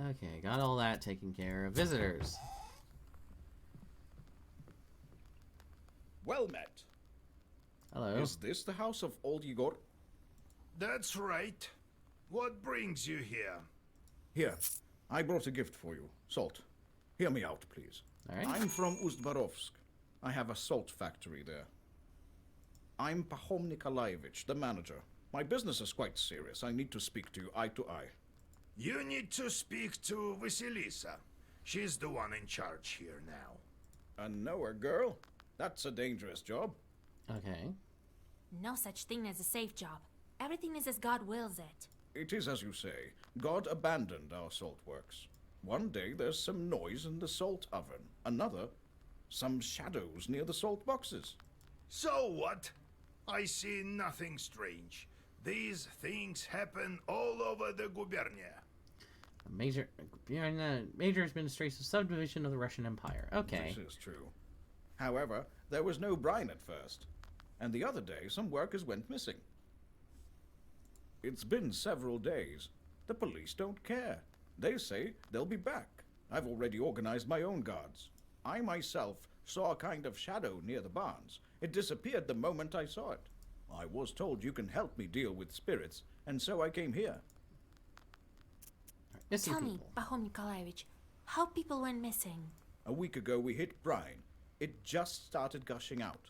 Okay, got all that taken care of. Visitors. Well met. Hello. Is this the house of old Igor? That's right. What brings you here? Here, I brought a gift for you. Salt. Hear me out, please. All right. I'm from Ust-Barovsk. I have a salt factory there. I'm Pahom Nikolaevich, the manager. My business is quite serious. I need to speak to you eye to eye. You need to speak to Vasilisa. She's the one in charge here now. A knower girl? That's a dangerous job. Okay. No such thing as a safe job. Everything is as God wills it. It is as you say. God abandoned our salt works. One day there's some noise in the salt oven. Another, some shadows near the salt boxes. So what? I see nothing strange. These things happen all over the gubernia. Major administrative subdivision of the Russian Empire. Okay. This is true. However, there was no brine at first. And the other day, some workers went missing. It's been several days. The police don't care. They say they'll be back. I've already organized my own guards. I myself saw a kind of shadow near the barns. It disappeared the moment I saw it. I was told you can help me deal with spirits, and so I came here. Missing Tell me, people. Pahom Nikolaevich, how people went missing? A week ago we hit brine. It just started gushing out.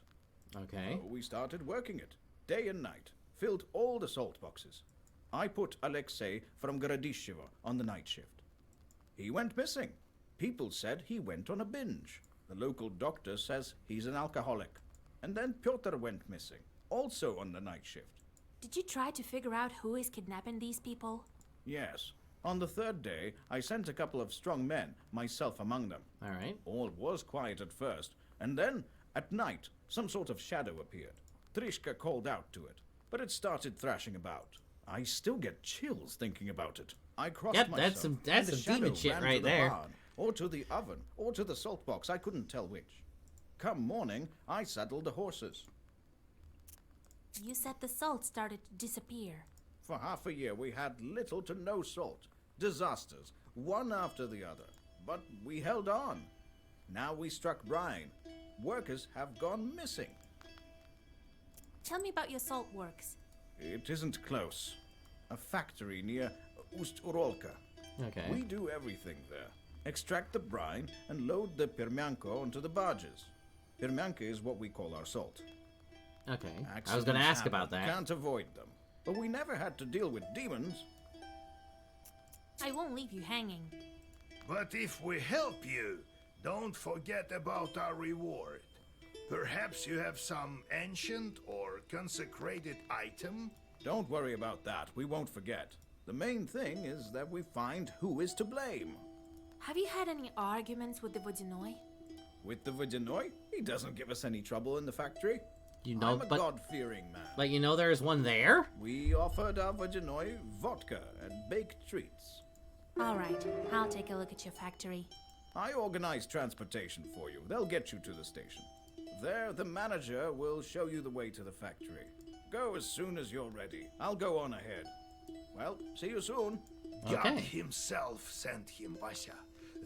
Okay. So we started working it, day and night. Filled all the salt boxes. I put Alexei from Gorodishevo on the night shift. He went missing. People said he went on a binge. The local doctor says he's an alcoholic. And then Pyotr went missing, also on the night shift. Did you try to figure out who is kidnapping these people? Yes. On the third day, I sent a couple of strong men, myself among them. All right. All was quiet at first, and then, at night, some sort of shadow appeared. Trishka called out to it, but it started thrashing about. I still get chills thinking about it. I crossed Yep, myself. that's and the some demon shadow shit ran right to the there. barn, or to the oven, or to the salt box. I couldn't tell which. Come morning, I saddled the horses. You said the salt started to disappear. For half a year, we had little to no salt. Disasters, one after the other. But we held on. Now we struck brine. Workers have gone missing. Tell me about your salt works. It isn't close. A factory near Ust-Urolka. Okay. We do everything there. Extract the brine and load the permianko onto the barges. Permianka is what we call our salt. Okay. I was Accidents going to ask happen. about that. Can't avoid them. But we never had to deal with demons. I won't leave you hanging. But if we help you, don't forget about our reward. Perhaps you have some ancient or consecrated item? Don't worry about that. We won't forget. The main thing is that we find who is to blame. Have you had any arguments with the Vodinoy? With the Vodinoy, he doesn't give us any trouble in the factory. You know, I'm a but God-fearing man. like you know, there's one there. We offered our Vodinoy vodka and baked treats. All right, I'll take a look at your factory. I organized transportation for you. They'll get you to the station. There, the manager will show you the way to the factory. Go as soon as you're ready. I'll go on ahead. Well, see you soon. God Okay. himself sent him, Vasya.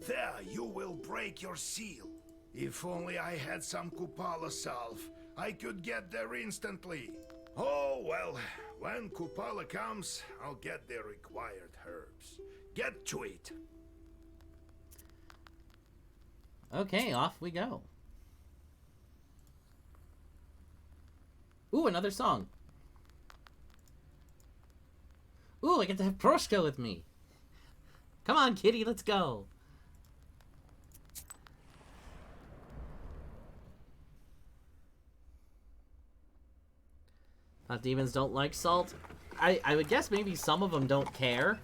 There you will break your seal. If only I had some Kupala salve, I could get there instantly. Oh, well, when Kupala comes, I'll get the required herbs. Get to it. Okay, off we go. Ooh, another song. Ooh, I get to have Proshka with me. Come on, kitty, let's go. Demons don't like salt. I would guess maybe some of them don't care.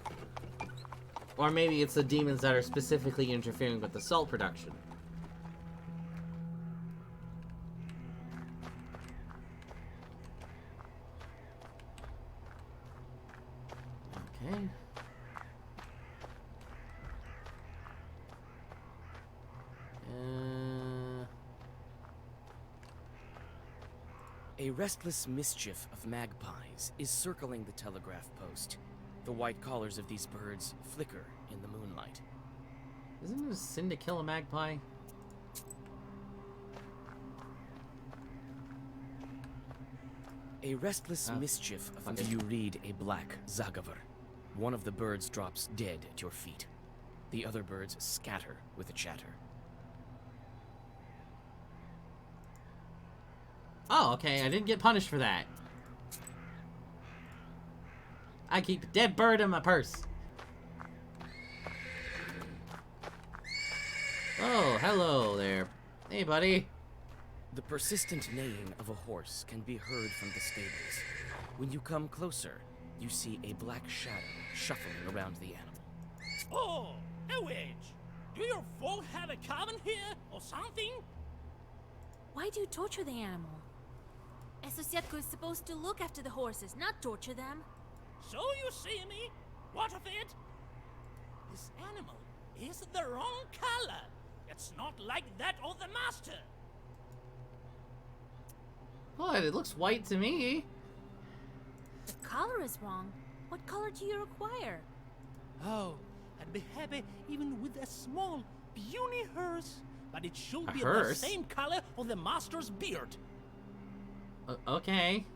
Or maybe it's the demons that are specifically interfering with the salt production. Okay. A restless mischief of magpies is circling the telegraph post. The white collars of these birds flicker in the moonlight. Isn't it a sin to kill a magpie? A restless mischief of okay. you read a black Zagavar. One of the birds drops dead at your feet. The other birds scatter with a chatter. Oh, okay. I didn't get punished for that. I keep a dead bird in my purse. Oh, hello there. Hey, buddy. The persistent neighing of a horse can be heard from the stables. When you come closer, you see a black shadow shuffling around the animal. Oh, a witch! Do your folk have a cabin here or something? Why do you torture the animal? A Sosietko is supposed to look after the horses, not torture them. So you see me? What of it? This animal is the wrong color. It's not like that of the master. What? It looks white to me. The color is wrong. What color do you require? Oh, I'd be happy even with a small, puny hearse, but it should A be hearse? the same color of the master's beard. Okay.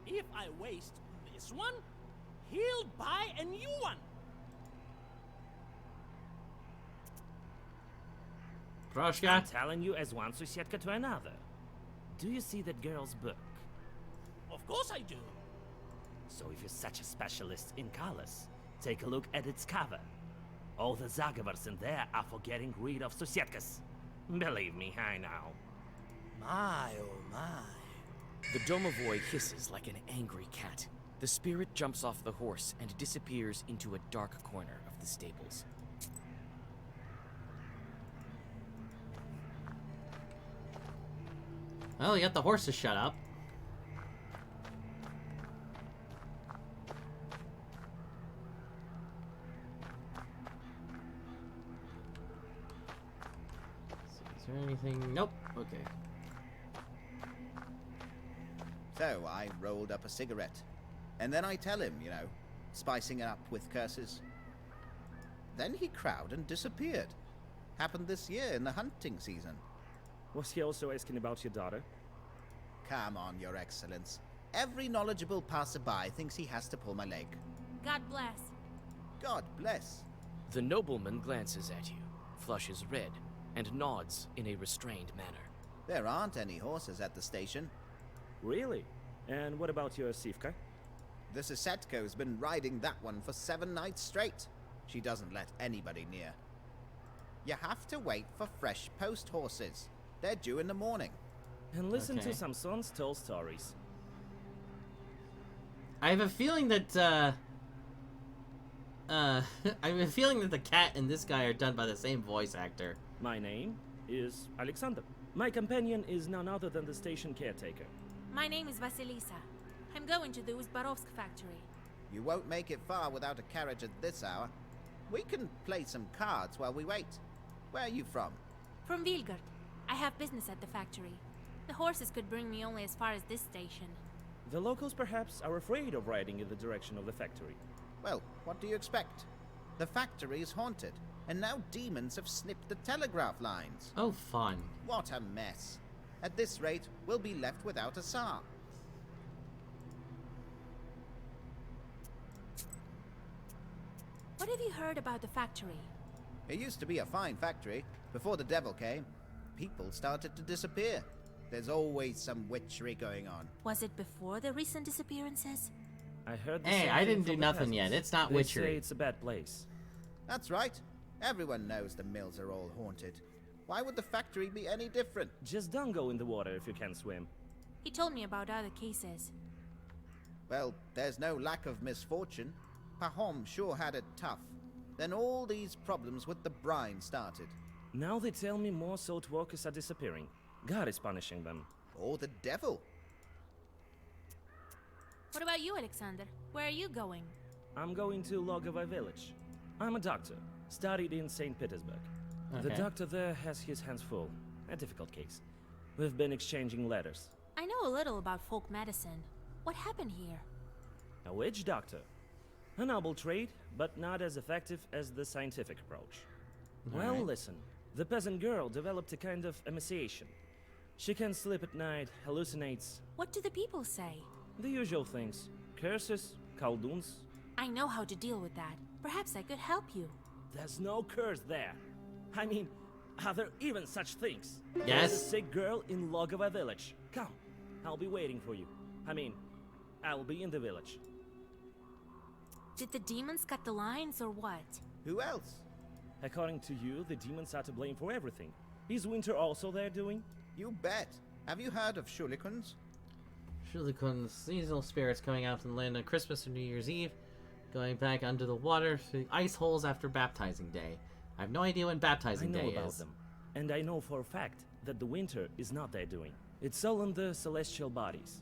If I waste this one, he'll buy a new one. Proshka. I'm telling you as one Susietka to another. Do you see that girl's book? Of course I do. So if you're such a specialist in colors, take a look at its cover. All the Zagavars in there are for getting rid of Susietkas. Believe me, I know. My, oh my. The domovoi hisses like an angry cat. The spirit jumps off the horse and disappears into a dark corner of the stables. Well, you got the horses shut up. Is there anything? Nope. Okay. So I rolled up a cigarette. And then I tell him, you know, spicing it up with curses. Then he crowed and disappeared. Happened this year in the hunting season. Was he also asking about your daughter? Come on, Your Excellence. Every knowledgeable passerby thinks he has to pull my leg. God bless. God bless. The nobleman glances at you, flushes red, and nods in a restrained manner. There aren't any horses at the station. Really? And what about your Sivka? The Susetko's been riding that one for 7 nights straight. She doesn't let anybody near. You have to wait for fresh post horses. They're due in the morning. And listen Okay. to Samson's tall stories. I have a feeling that, I have a feeling that the cat and this guy are done by the same voice actor. My name is Alexander. My companion is none other than the station caretaker. My name is Vasilisa. I'm going to the Uzbarovsk factory. You won't make it far without a carriage at this hour. We can play some cards while we wait. Where are you from? From Vilgard. I have business at the factory. The horses could bring me only as far as this station. The locals perhaps are afraid of riding in the direction of the factory. Well, what do you expect? The factory is haunted, and now demons have snipped the telegraph lines. Oh, fun. What a mess. At this rate, we'll be left without a Tsar. What have you heard about the factory? It used to be a fine factory. Before the devil came, people started to disappear. There's always some witchery going on. Was it before the recent disappearances? I heard the Hey, same I thing didn't from do the nothing yet. peasants. It's not They witchery. say it's a bad place. That's right. Everyone knows the mills are all haunted. Why would the factory be any different? Just don't go in the water if you can't swim. He told me about other cases. Well, there's no lack of misfortune. Pahom sure had it tough. Then all these problems with the brine started. Now they tell me more salt workers are disappearing. God is punishing them. Or the devil. What about you, Alexander? Where are you going? I'm going to Logovy village. I'm a doctor, studied in St. Petersburg. The Okay. doctor there has his hands full. A difficult case. We've been exchanging letters. I know a little about folk medicine. What happened here? A witch doctor. A noble trade, but not as effective as the scientific approach. Well, Alright. listen. The peasant girl developed a kind of emaciation. She can't sleep at night, hallucinates, What do the people say? the usual things. Curses, Khalduns. I know how to deal with that. Perhaps I could help you. There's no curse there. I mean, are there even such things? Yes. There's a sick girl in Logova village. Come, I'll be waiting for you. I mean, I'll be in the village. Did the demons cut the lines or what? Who else? According to you, the demons are to blame for everything. Is winter also their doing? You bet. Have you heard of Shulikons? Shulikun, seasonal spirits coming out from the land on Christmas or New Year's Eve, going back under the water through ice holes after baptizing day. I have no idea when I baptizing know day about is. them. And I know for a fact that the winter is not their doing. It's all in the celestial bodies.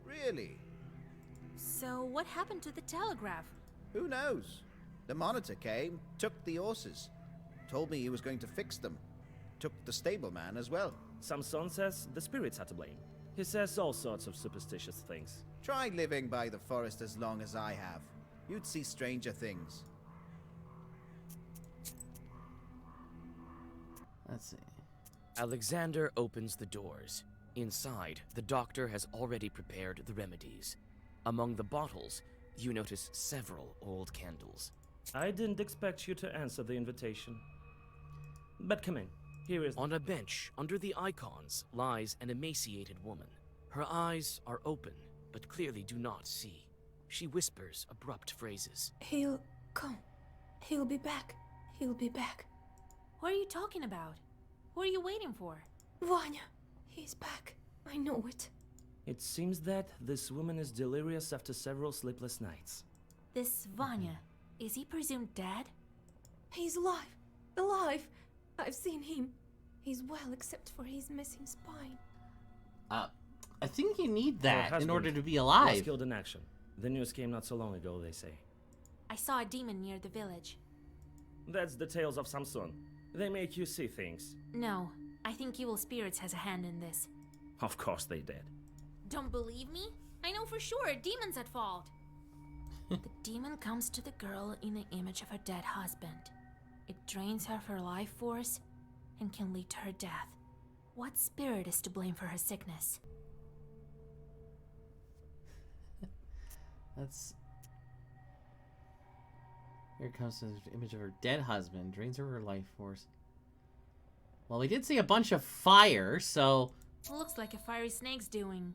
Really? So, what happened to the telegraph? Who knows? The monitor came, took the horses, told me he was going to fix them. Took the stableman as well. Samson says the spirits are to blame. He says all sorts of superstitious things. Try living by the forest as long as I have. You'd see stranger things. Let's see. Alexander opens the doors. Inside, the doctor has already prepared the remedies. Among the bottles, you notice several old candles. I didn't expect you to answer the invitation. But come in. Here is... On a bench, under the icons, lies an emaciated woman. Her eyes are open, but clearly do not see. She whispers abrupt phrases. He'll come. He'll be back. He'll be back. What are you talking about? What are you waiting for? Vanya, he's back. I know it. It seems that this woman is delirious after several sleepless nights. This Vanya, is he presumed dead? He's alive. Alive. I've seen him. He's well, except for his missing spine. I think you need Her that in husband order to be was alive. killed in action. The news came not so long ago, they say. I saw a demon near the village. That's the tales of Samson. They make you see things. No, I think evil spirits has a hand in this. Of course they did. Don't believe me? I know for sure a demon's at fault. The demon comes to the girl in the image of her dead husband. It drains her of her life force and can lead to her death. What spirit is to blame for her sickness? That's... Here comes the image of her dead husband, drains her of her life force. Well, we did see a bunch of fire, so... Looks like a fiery snake's doing.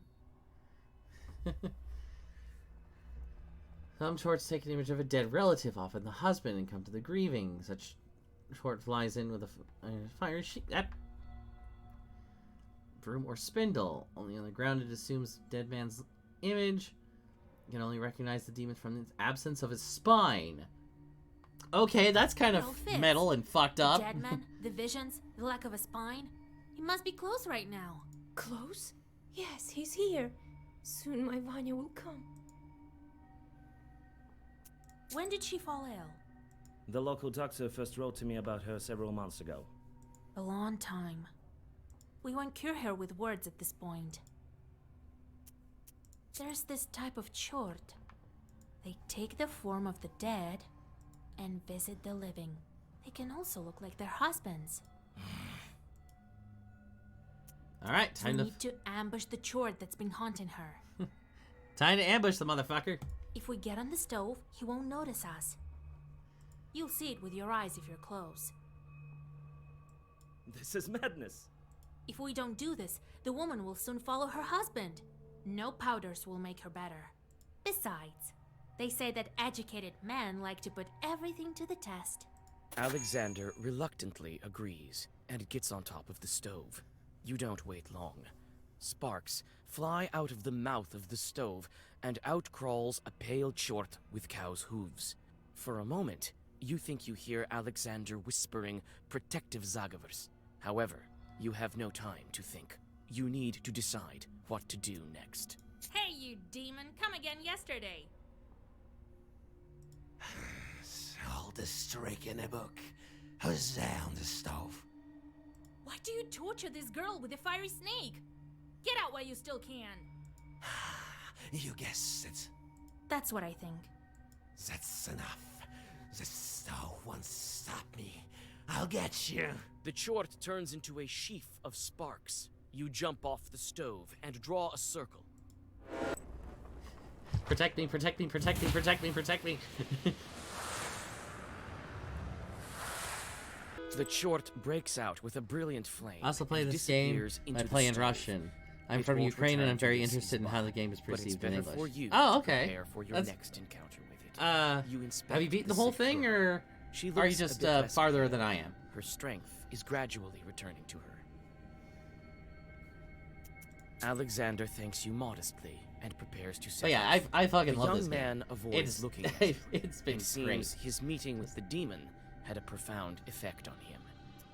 Some shorts take an image of a dead relative, often the husband, and come to the grieving. Such short flies in with a fire sheet. That broom or spindle. Only on the ground it assumes dead man's image. You can only recognize the demon from the absence of his spine. Okay, that's kind of Well, fits. metal and fucked up. The dead man, the visions, the lack of a spine. He must be close right now. Close? Yes, he's here. Soon my Vanya will come. When did she fall ill? The local doctor first wrote to me about her several months ago. A long time. We won't cure her with words at this point. There's this type of chort. They take the form of the dead and visit the living. They can also look like their husbands. Alright, We time to... need to ambush the chort that's been haunting her. Time to ambush the motherfucker. If we get on the stove, he won't notice us. You'll see it with your eyes if you're close. This is madness. If we don't do this, the woman will soon follow her husband. No powders will make her better. Besides, they say that educated men like to put everything to the test. Alexander reluctantly agrees and gets on top of the stove. You don't wait long. Sparks fly out of the mouth of the stove, and out crawls a pale chort with cow's hooves. For a moment, you think you hear Alexander whispering protective Zagavers. However, you have no time to think. You need to decide what to do next. Hey, you demon, come again yesterday. All the streak in the book. Who's there on the stove? Why do you torture this girl with a fiery snake? Get out while you still can. You guessed it. That's what I think. That's enough. The stove won't stop me. I I'll get you. The chort turns into a sheaf of sparks. You jump off the stove and draw a circle. Protect me, protect me, protect me, protect me, protect me. The chort breaks out with a brilliant flame. I also play and this game disappears into I the play in stove. Russian. I'm It from won't Ukraine and return I'm to very the interested in how the sea's game is but it's perceived in better English. for you Oh, to okay. prepare for your That's- next encounter with it. You inspect have you beaten the the whole sick thing, girl. or She are you looks a just bit less farther pale. than I am? Her strength is gradually returning to her. Alexander thanks you modestly and prepares to set But yeah, off. I fucking The love young this game. man avoids It's looking at you. it's been It seems great. his meeting with the demon had a profound effect on him.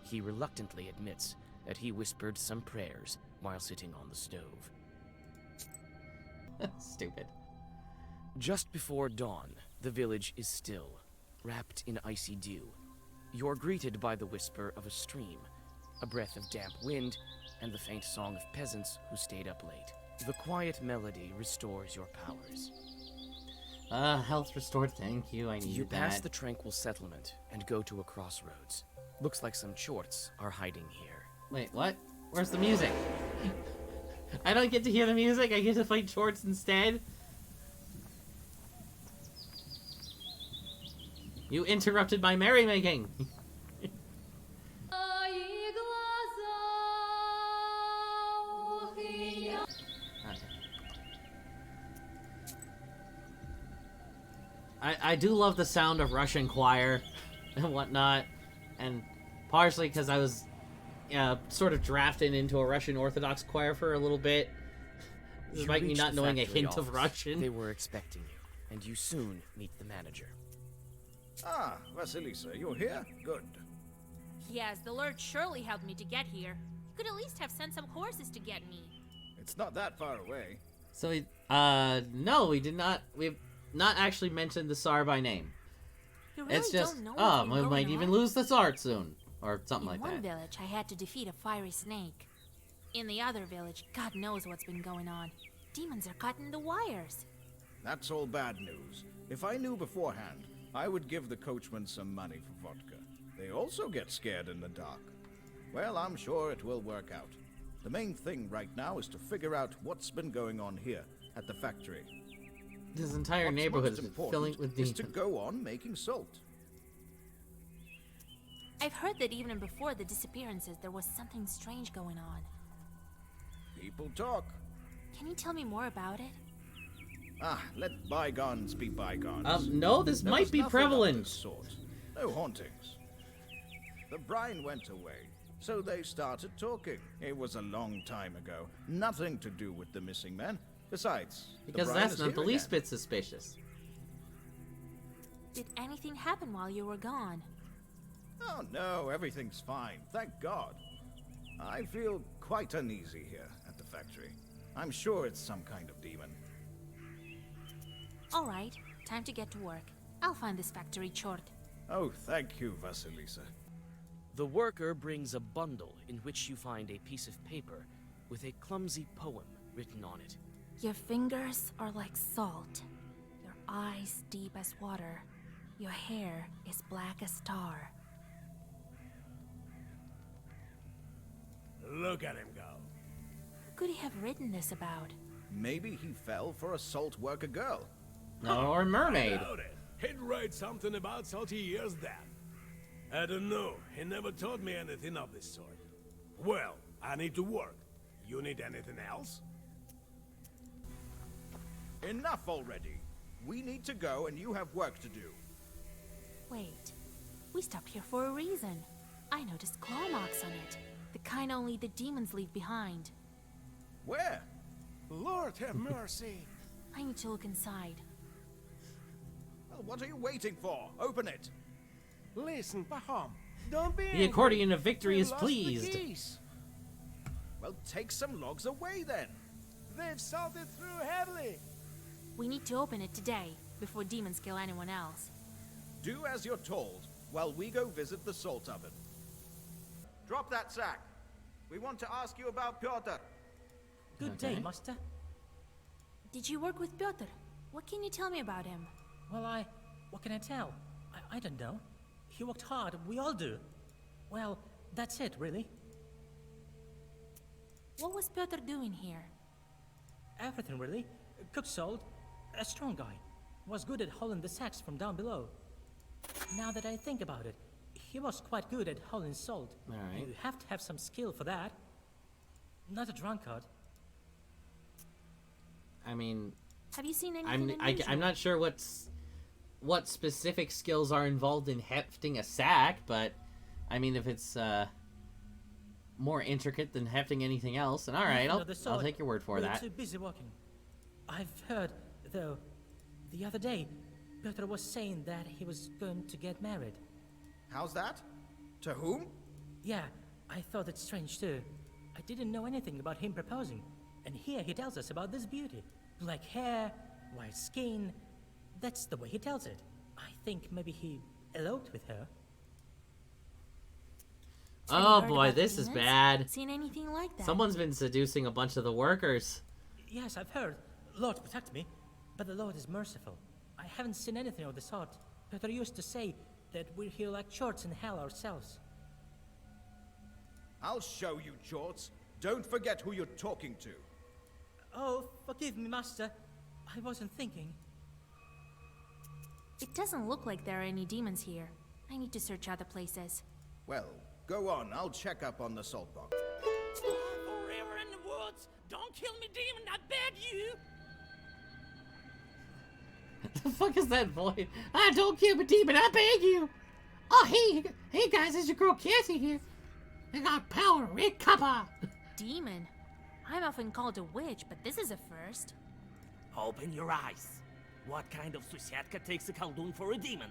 He reluctantly admits that he whispered some prayers while sitting on the stove. Stupid. Just before dawn, the village is still, wrapped in icy dew. You're greeted by the whisper of a stream, a breath of damp wind, and the faint song of peasants who stayed up late. The quiet melody restores your powers. Health restored, thank you, I needed You pass that. the tranquil settlement and go to a crossroads. Looks like some chorts are hiding here. Wait, what? Where's the music? I don't get to hear the music, I get to play shorts instead? You interrupted my merrymaking! I do love the sound of Russian choir and whatnot, and partially because I was sort of drafted into a Russian Orthodox choir for a little bit, You despite me reach not the knowing a factory hint of office. Russian. They were expecting you, and you soon meet the manager. Ah, Vasilisa, you're here? Good. Yes, the Lord surely helped me to get here. You could at least have sent some horses to get me. It's not that far away. So we, no, we did not. We've not actually mentioned the Tsar by name. You really It's just, don't know what's been we going might even on? lose the Tsar soon, or something In like one that. village, I had to defeat a fiery snake. In the other village, God knows what's been going on. Demons are cutting the wires. That's all bad news. If I knew beforehand, I would give the coachman some money for vodka. They also get scared in the dark. Well, I'm sure it will work out. The main thing right now is to figure out what's been going on here at the factory. This entire What's neighborhood most is important filling with is demons. to go on making salt. I've heard that even before the disappearances, there was something strange going on. People talk. Can you tell me more about it? Ah, let bygones be bygones. No, this There might was be nothing of prevalent. this sort. No hauntings. The brine went away, so they started talking. It was a long time ago. Nothing to do with the missing men. Besides, Because the brine that's is not the here least again. bit suspicious. Did anything happen while you were gone? Oh no, everything's fine. Thank God. I feel quite uneasy here at the factory. I'm sure it's some kind of demon. All right, time to get to work. I'll find this factory chort. Oh, thank you, Vasilisa. The worker brings a bundle in which you find a piece of paper with a clumsy poem written on it. Your fingers are like salt, your eyes deep as water, your hair is black as tar. Look at him go. Who could he have written this about? Maybe he fell for a salt worker girl. No, or mermaid. I doubt it. He'd write something about salty years then. I don't know. He never taught me anything of this sort. Well, I need to work. You need anything else? Enough already. We need to go and you have work to do. Wait, we stopped here for a reason. I noticed claw marks on it. The kind only the demons leave behind. Where? Lord have mercy. I need to look inside. Well, what are you waiting for? Open it. Listen, Pahom. Don't be The accordion of victory is pleased. Well, take some logs away then. They've salted through heavily. We need to open it today, before demons kill anyone else. Do as you're told, while we go visit the salt oven. Drop that sack. We want to ask you about Pyotr. Good day, master. Did you work with Pyotr? What can you tell me about him? Well, what can I tell? I don't know. He worked hard, we all do. Well, that's it, really. What was Piotr doing here? Everything, really. Cook sold. A strong guy. Was good at hauling the sacks from down below. Now that I think about it, he was quite good at hauling salt. Alright. You have to have some skill for that. Not a drunkard. I mean, Have you seen anything unusual? I'm not sure what specific skills are involved in hefting a sack, but I mean, if it's more intricate than hefting anything else, then all right, I'll take your word for that. Too busy walking. I've heard, though, the other day, Piotr was saying that he was going to get married. How's that? To whom? Yeah, I thought it strange too. I didn't know anything about him proposing, and here he tells us about this beauty. Black hair, white skin. That's the way he tells it. I think maybe he eloped with her. Have you Oh heard boy, about the this is demons? bad. Seen anything like that? Someone's been seducing a bunch of the workers. Yes, I've heard. Lord protect me, but the Lord is merciful. I haven't seen anything of the sort. Piotr used to say that we're here like shorts in hell ourselves. I'll show you, Jorts. Don't forget who you're talking to. Oh, forgive me, Master. I wasn't thinking. It doesn't look like there are any demons here. I need to search other places. Well, go on. I'll check up on the salt box. Forever in the woods! Don't kill me, demon, I beg you! The fuck is that voice? Ah, don't kill me, demon, I beg you! Oh, hey guys, it's your girl Cassie here. I got power, red copper! Demon? I'm often called a witch, but this is a first. Open your eyes. What kind of Susietka takes a Khaldun for a demon?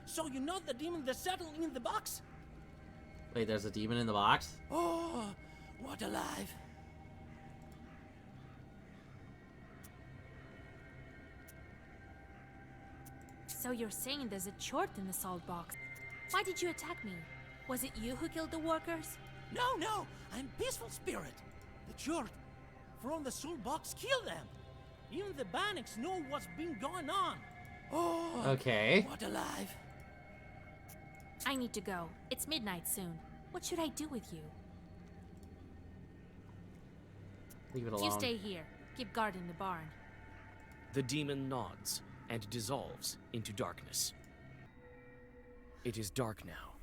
So you're not the demon that's settled in the box? Wait, there's a demon in the box? Oh, what alive. So you're saying there's a chort in the salt box. Why did you attack me? Was it you who killed the workers? No, I'm peaceful spirit. The chort from the soul box killed them. Even the Banics know what's been going on. Oh, Okay. what alive. I need to go. It's midnight soon. What should I do with you? Leave it You alone. stay here. Keep guard in the barn. The demon nods and dissolves into darkness. It is dark now,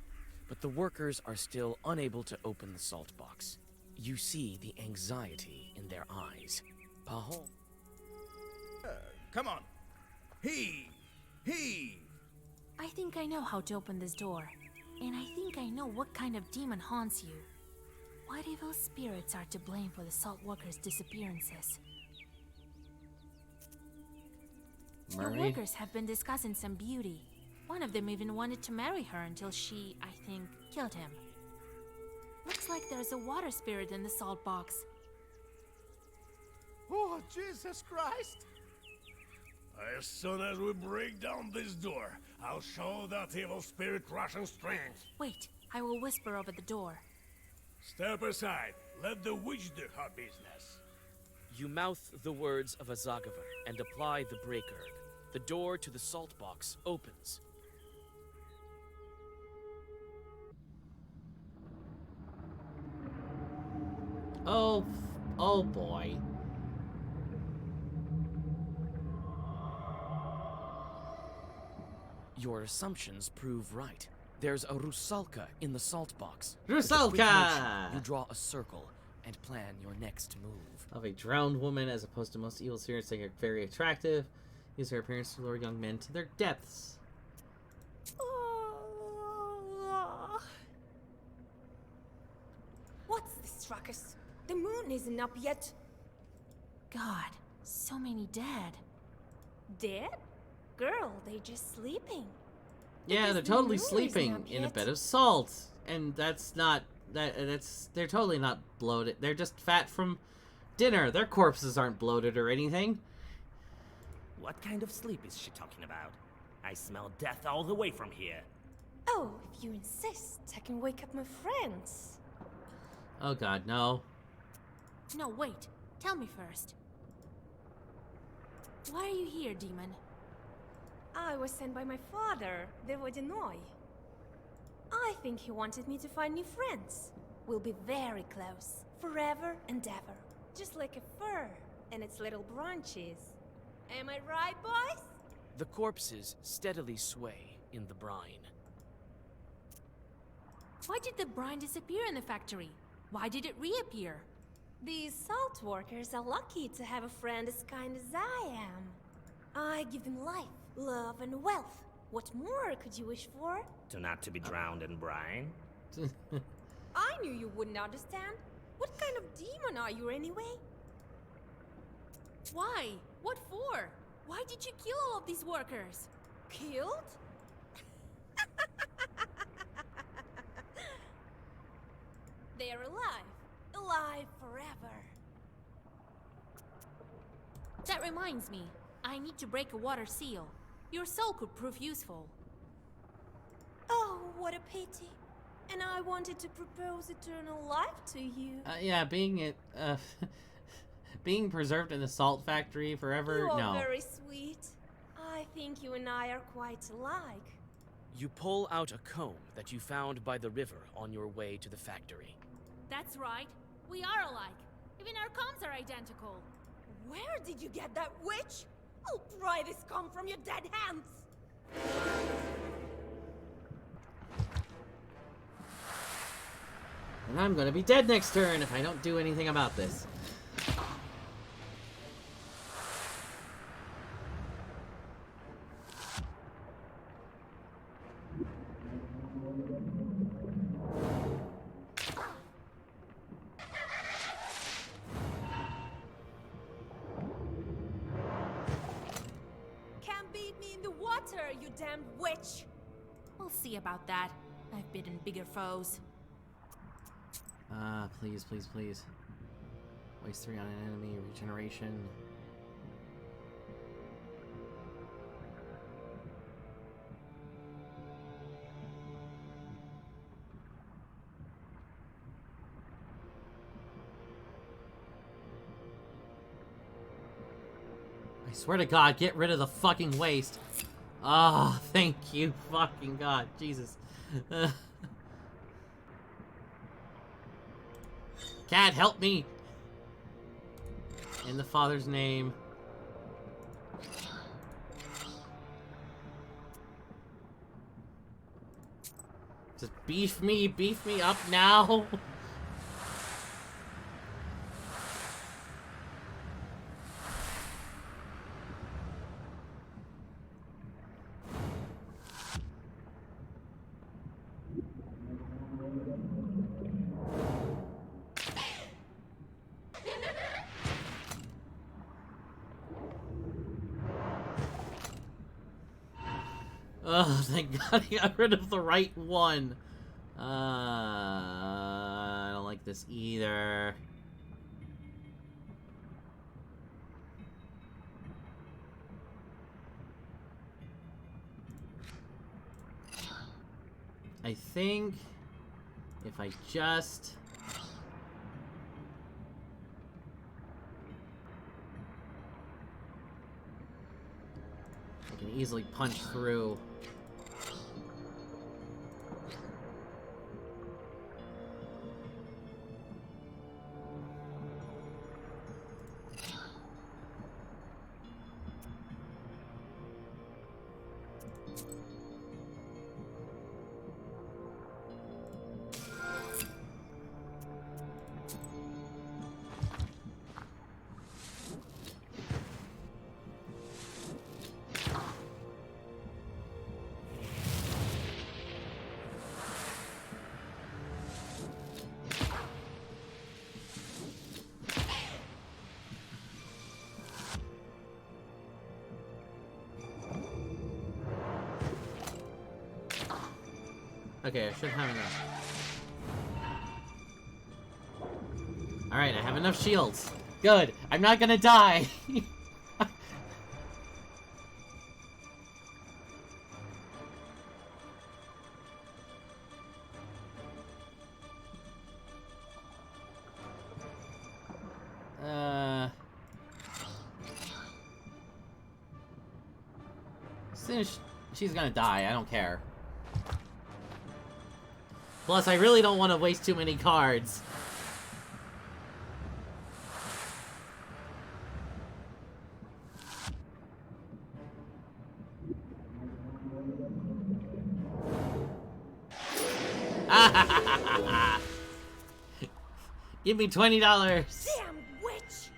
but the workers are still unable to open the salt box. You see the anxiety in their eyes. Pahom. Come on. He. I think I know how to open this door. And I think I know what kind of demon haunts you. What evil spirits are to blame for the salt workers' disappearances? The Murray? workers have been discussing some beauty. One of them even wanted to marry her until she, I think, killed him. Looks like there's a water spirit in the salt box. Oh, Jesus Christ! As soon as we break down this door, I'll show that evil spirit Russian strength. Wait, I will whisper over the door. Step aside. Let the witch do her business. You mouth the words of a Zagaver and apply the breaker. The door to the salt box opens. Oh boy. Your assumptions prove right. There's a Rusalka in the salt box. With a quick Rusalka! motion, you draw a circle and plan your next move. Of a drowned woman, as opposed to most evil spirits, they are very attractive. Use her appearance to lure young men to their depths. What's this, ruckus? The moon isn't up yet. God, so many dead. Dead? Girl, they just sleeping. Yeah, Because they're the totally moon isn't sleeping up in a yet. bed of salt, and that's not they're totally not bloated. They're just fat from dinner. Their corpses aren't bloated or anything. What kind of sleep is she talking about? I smell death all the way from here. Oh, if you insist, I can wake up my friends. Oh God, no. No, wait. Tell me first. Why are you here, demon? I was sent by my father, the Vodinoy. I think he wanted me to find new friends. We'll be very close, forever and ever. Just like a fir and its little branches. Am I right, boys? The corpses steadily sway in the brine. Why did the brine disappear in the factory? Why did it reappear? These salt workers are lucky to have a friend as kind as I am. I give them life, love, and wealth. What more could you wish for? To not to be drowned in brine? I knew you wouldn't understand. What kind of demon are you anyway? Why? What for? Why did you kill all of these workers? Killed? They are alive. Alive forever. That reminds me. I need to break a water seal. Your soul could prove useful. Oh, what a pity. And I wanted to propose eternal life to you. Yeah, being preserved in the salt factory forever, You are no. very sweet. I think you and I are quite alike. You pull out a comb that you found by the river on your way to the factory. That's right. We are alike. Even our combs are identical. Where did you get that, witch? I'll pry this comb from your dead hands. And I'm gonna be dead next turn if I don't do anything about this. Can't beat me in the water, you damned witch. We'll see about that. I've bitten bigger foes. Please, please, please. Waste 3 on an enemy, regeneration. I swear to God, get rid of the fucking waste. Ah, thank you, fucking God, Jesus. Cat, help me! In the Father's name. Just beef me up now! Oh, thank God he got rid of the right one. I don't like this either. I think if I just... I can easily punch through. Okay, I should have enough. Alright, I have enough shields. Good. I'm not gonna die. As soon as she's gonna die, I don't care. Plus, I really don't want to waste too many cards. Give me $20. Damn witch!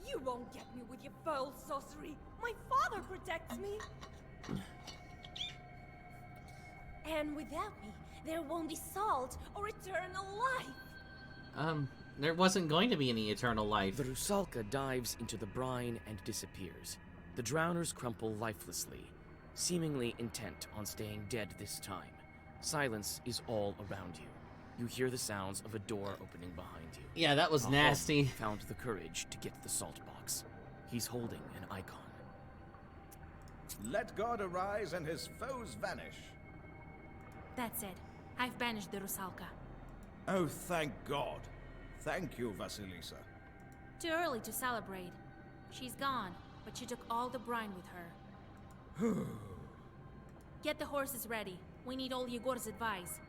You won't get me with your foul sorcery. My father protects me. And without me, there won't be salt or eternal life. There wasn't going to be any eternal life. The Rusalka dives into the brine and disappears. The drowners crumple lifelessly, seemingly intent on staying dead this time. Silence is all around you. You hear the sounds of a door opening behind you. Yeah, that was nasty. Found the courage to get the salt box. He's holding an icon. Let God arise and his foes vanish. That's it. I've banished the Rusalka. Oh, thank God. Thank you, Vasilisa. Too early to celebrate. She's gone, but she took all the brine with her. Get the horses ready. We need all Yegor's advice.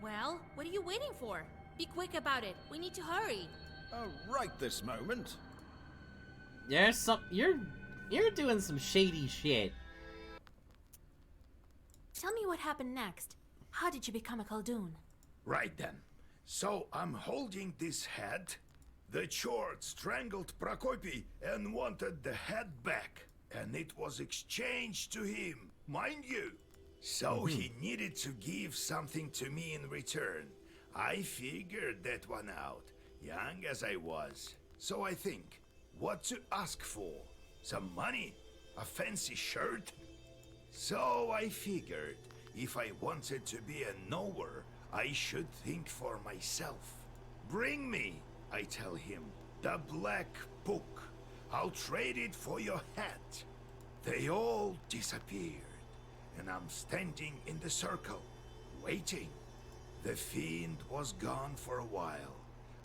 Well, what are you waiting for? Be quick about it. We need to hurry. Right this moment. There's some... You're doing some shady shit. Tell me what happened next. How did you become a Khaldun? Right then. So I'm holding this head. The Chord strangled Prokopy and wanted the head back. And it was exchanged to him, mind you. So he needed to give something to me in return. I figured that one out, young as I was. So I think, what to ask for? Some money? A fancy shirt? So I figured, if I wanted to be a knower, I should think for myself. Bring me, I tell him, the black book. I'll trade it for your hat. They all disappeared, and I'm standing in the circle, waiting. The fiend was gone for a while,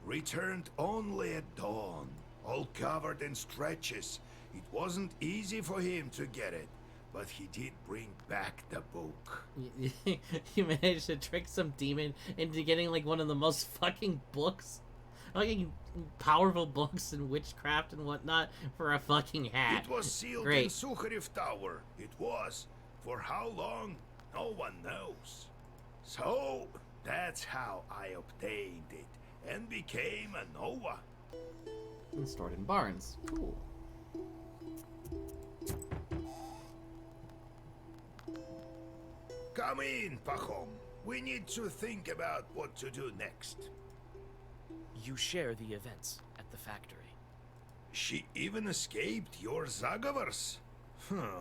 returned only at dawn, all covered in stretches. It wasn't easy for him to get it, but he did bring back the book. You managed to trick some demon into getting like one of the most fucking books, fucking powerful books in witchcraft and whatnot for a fucking hat. It was sealed Great. in Sukharev Tower. It was. For how long? No one knows. So, that's how I obtained it and became a Nova. And stored in barns. Cool. Come in, Pachom. We need to think about what to do next. You share the events at the factory. She even escaped your Zagavars.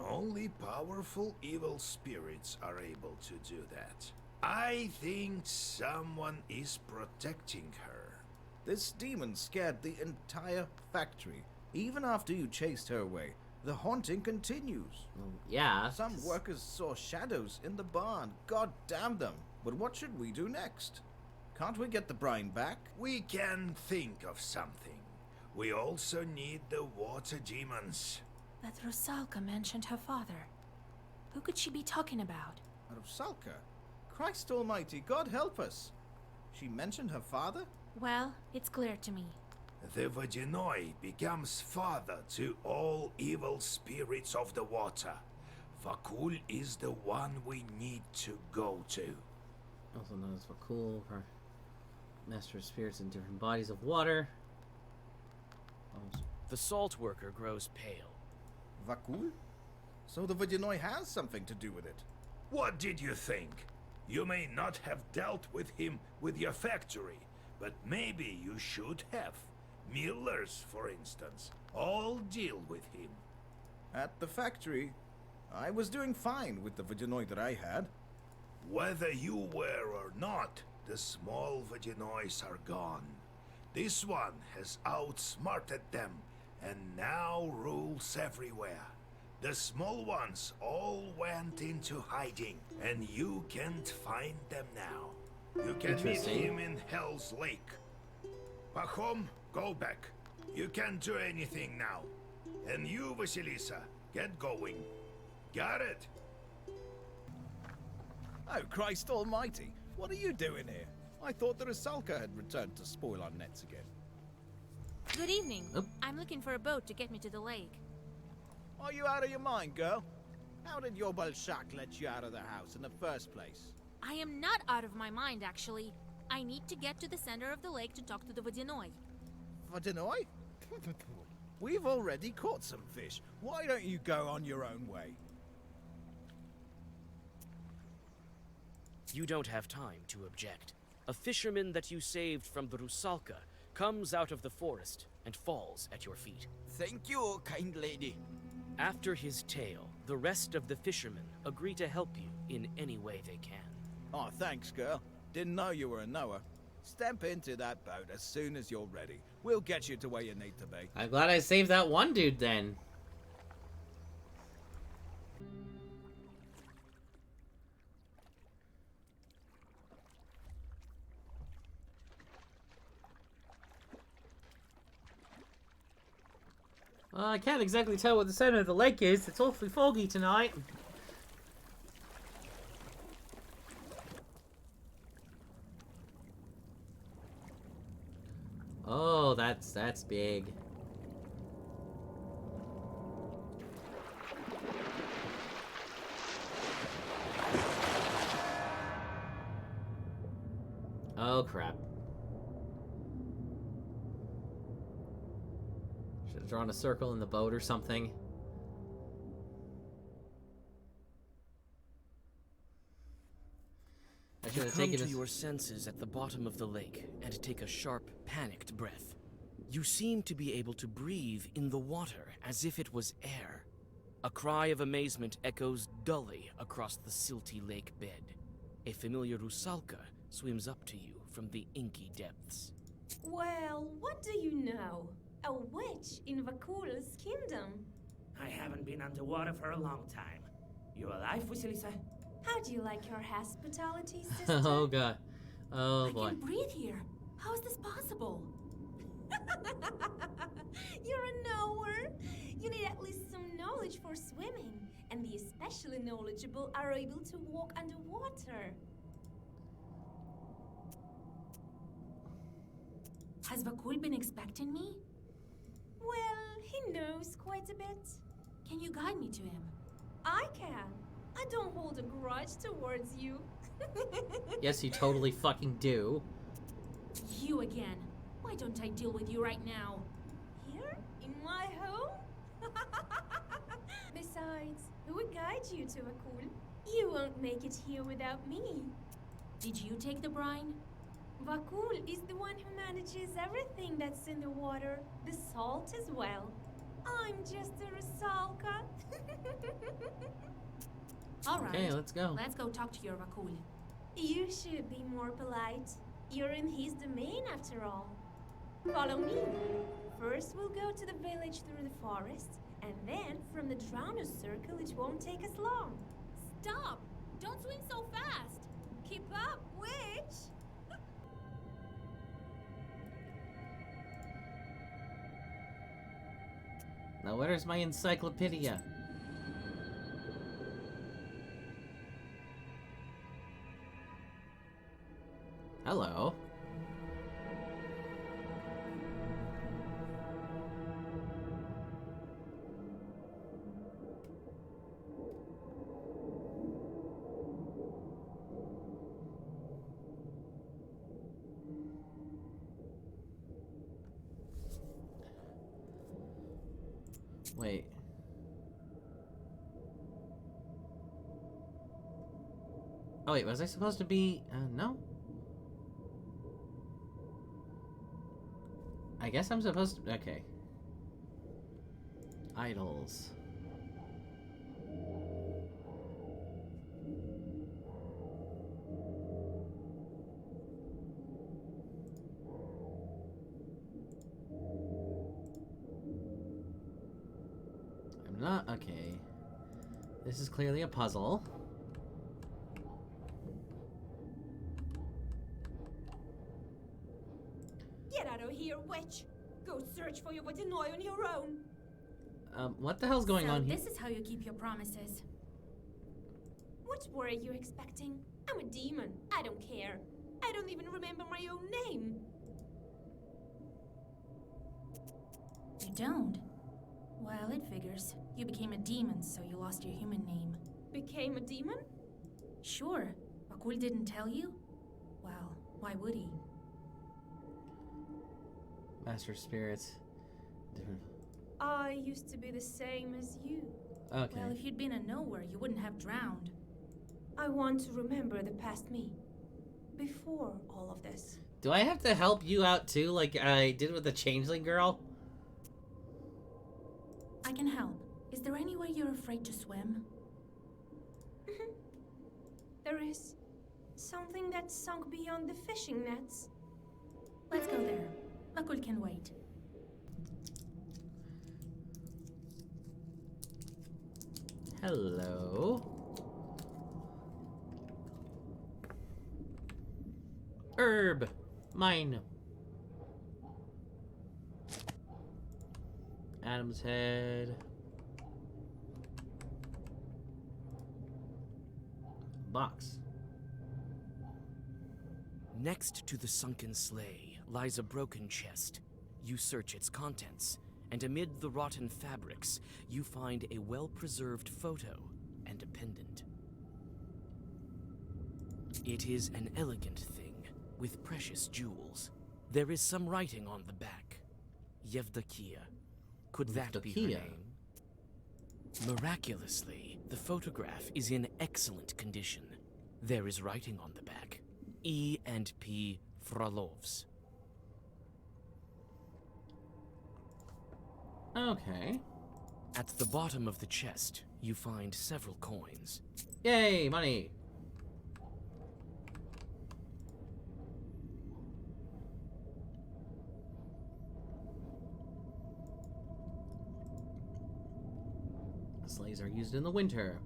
Only powerful evil spirits are able to do that. I think someone is protecting her. This demon scared the entire factory. Even after you chased her away, the haunting continues. Well, yeah. Some workers saw shadows in the barn. God damn them. But what should we do next? Can't we get the brine back? We can think of something. We also need the water demons. But Rusalka mentioned her father. Who could she be talking about? Rusalka? Christ almighty, God help us. She mentioned her father? Well, it's clear to me. The Vodyanoi becomes father to all evil spirits of the water. Vakul is the one we need to go to. Also known as Vakul, for master of spirits in different bodies of water. The salt worker grows pale. Vakul? So the Vodyanoi has something to do with it. What did you think? You may not have dealt with him with your factory, but maybe you should have. Millers, for instance, all deal with him. At the factory, I was doing fine with the Vodyanoi that I had. Whether you were or not, the small Vodanois are gone. This one has outsmarted them and now rules everywhere. The small ones all went into hiding, and you can't find them now. You can meet him in Hell's Lake. Pachom, go back. You can't do anything now. And you, Vasilisa, get going. Got it? Oh, Christ almighty. What are you doing here? I thought the Rusalka had returned to spoil our nets again. Good evening. Oh. I'm looking for a boat to get me to the lake. Are you out of your mind, girl? How did your Balshak let you out of the house in the first place? I am not out of my mind, actually. I need to get to the center of the lake to talk to the Vodyanoi. Vodyanoi? We've already caught some fish. Why don't you go on your own way? You don't have time to object. A fisherman that you saved from the Rusalka comes out of the forest and falls at your feet. Thank you, kind lady. After his tale, the rest of the fishermen agree to help you in any way they can. Oh, thanks, girl. Didn't know you were a knower. Step into that boat as soon as you're ready. We'll get you to where you need to be. I'm glad I saved that one dude then. I can't exactly tell what the center of the lake is. It's awfully foggy tonight. Oh, that's big. Oh, crap. Should have drawn a circle in the boat or something. I should have Come taken to your senses at the bottom of the lake and take a sharp, panicked breath. You seem to be able to breathe in the water as if it was air. A cry of amazement echoes dully across the silty lake bed. A familiar Rusalka swims up to you from the inky depths. Well, what do you know? A witch in Vakul's kingdom. I haven't been underwater for a long time. You alive, Vasilisa? How do you like your hospitality, sister? Oh, God. Oh, boy. I can breathe here. How is this possible? You're a knower. You need at least some knowledge for swimming, and the especially knowledgeable are able to walk underwater. Has Vakul been expecting me? Well, he knows quite a bit. Can you guide me to him? I can. I don't hold a grudge towards you. Yes, you totally fucking do. You again. Why don't I deal with you right now? Here? In my home? Besides, who would guide you to Vakul? You won't make it here without me. Did you take the brine? Vakul is the one who manages everything that's in the water, the salt as well. I'm just a Rusalka. All right. Okay, let's go. Let's go talk to your Vakul. You should be more polite. You're in his domain after all. Follow me. First, we'll go to the village through the forest, and then from the Drowners Circle, it won't take us long. Stop! Don't swim so fast! Keep up, witch! Now, where's my encyclopedia? Hello. Wait. Oh wait, was I supposed to be... no? I guess I'm supposed to... Okay. Idols. I'm not... Okay. This is clearly a puzzle. Get out of here, witch! Go search for your Vodyanoi on your own! What the hell's going So on here? this is how you keep your promises. What What were you expecting? I'm a demon. I don't care. I don't even remember my own name. You don't? Well, it figures. You became a demon, so you lost your human name. Became a demon? Sure. Vakul didn't tell you? Well, why would he? Master spirits. Different. I used to be the same as you. Okay. Well, if you'd been a nowhere, you wouldn't have drowned. I want to remember the past me. Before all of this. Do I have to help you out too, like I did with the changeling girl? I can help. Is there anywhere you're afraid to swim? There is something that's sunk beyond the fishing nets. Let's go there. Vakul can wait. Hello. Herb. Mine. Adam's head. Box. Next to the sunken sleigh lies a broken chest. You search its contents, and amid the rotten fabrics, you find a well-preserved photo and a pendant. It is an elegant thing, with precious jewels. There is some writing on the back. Yevdokia. Could that be her Yevdokia? name? Miraculously, the photograph is in excellent condition. There is writing on the back. E and P Frolovs. Okay. At the bottom of the chest, you find several coins. Yay, money. Sleighs are used in the winter.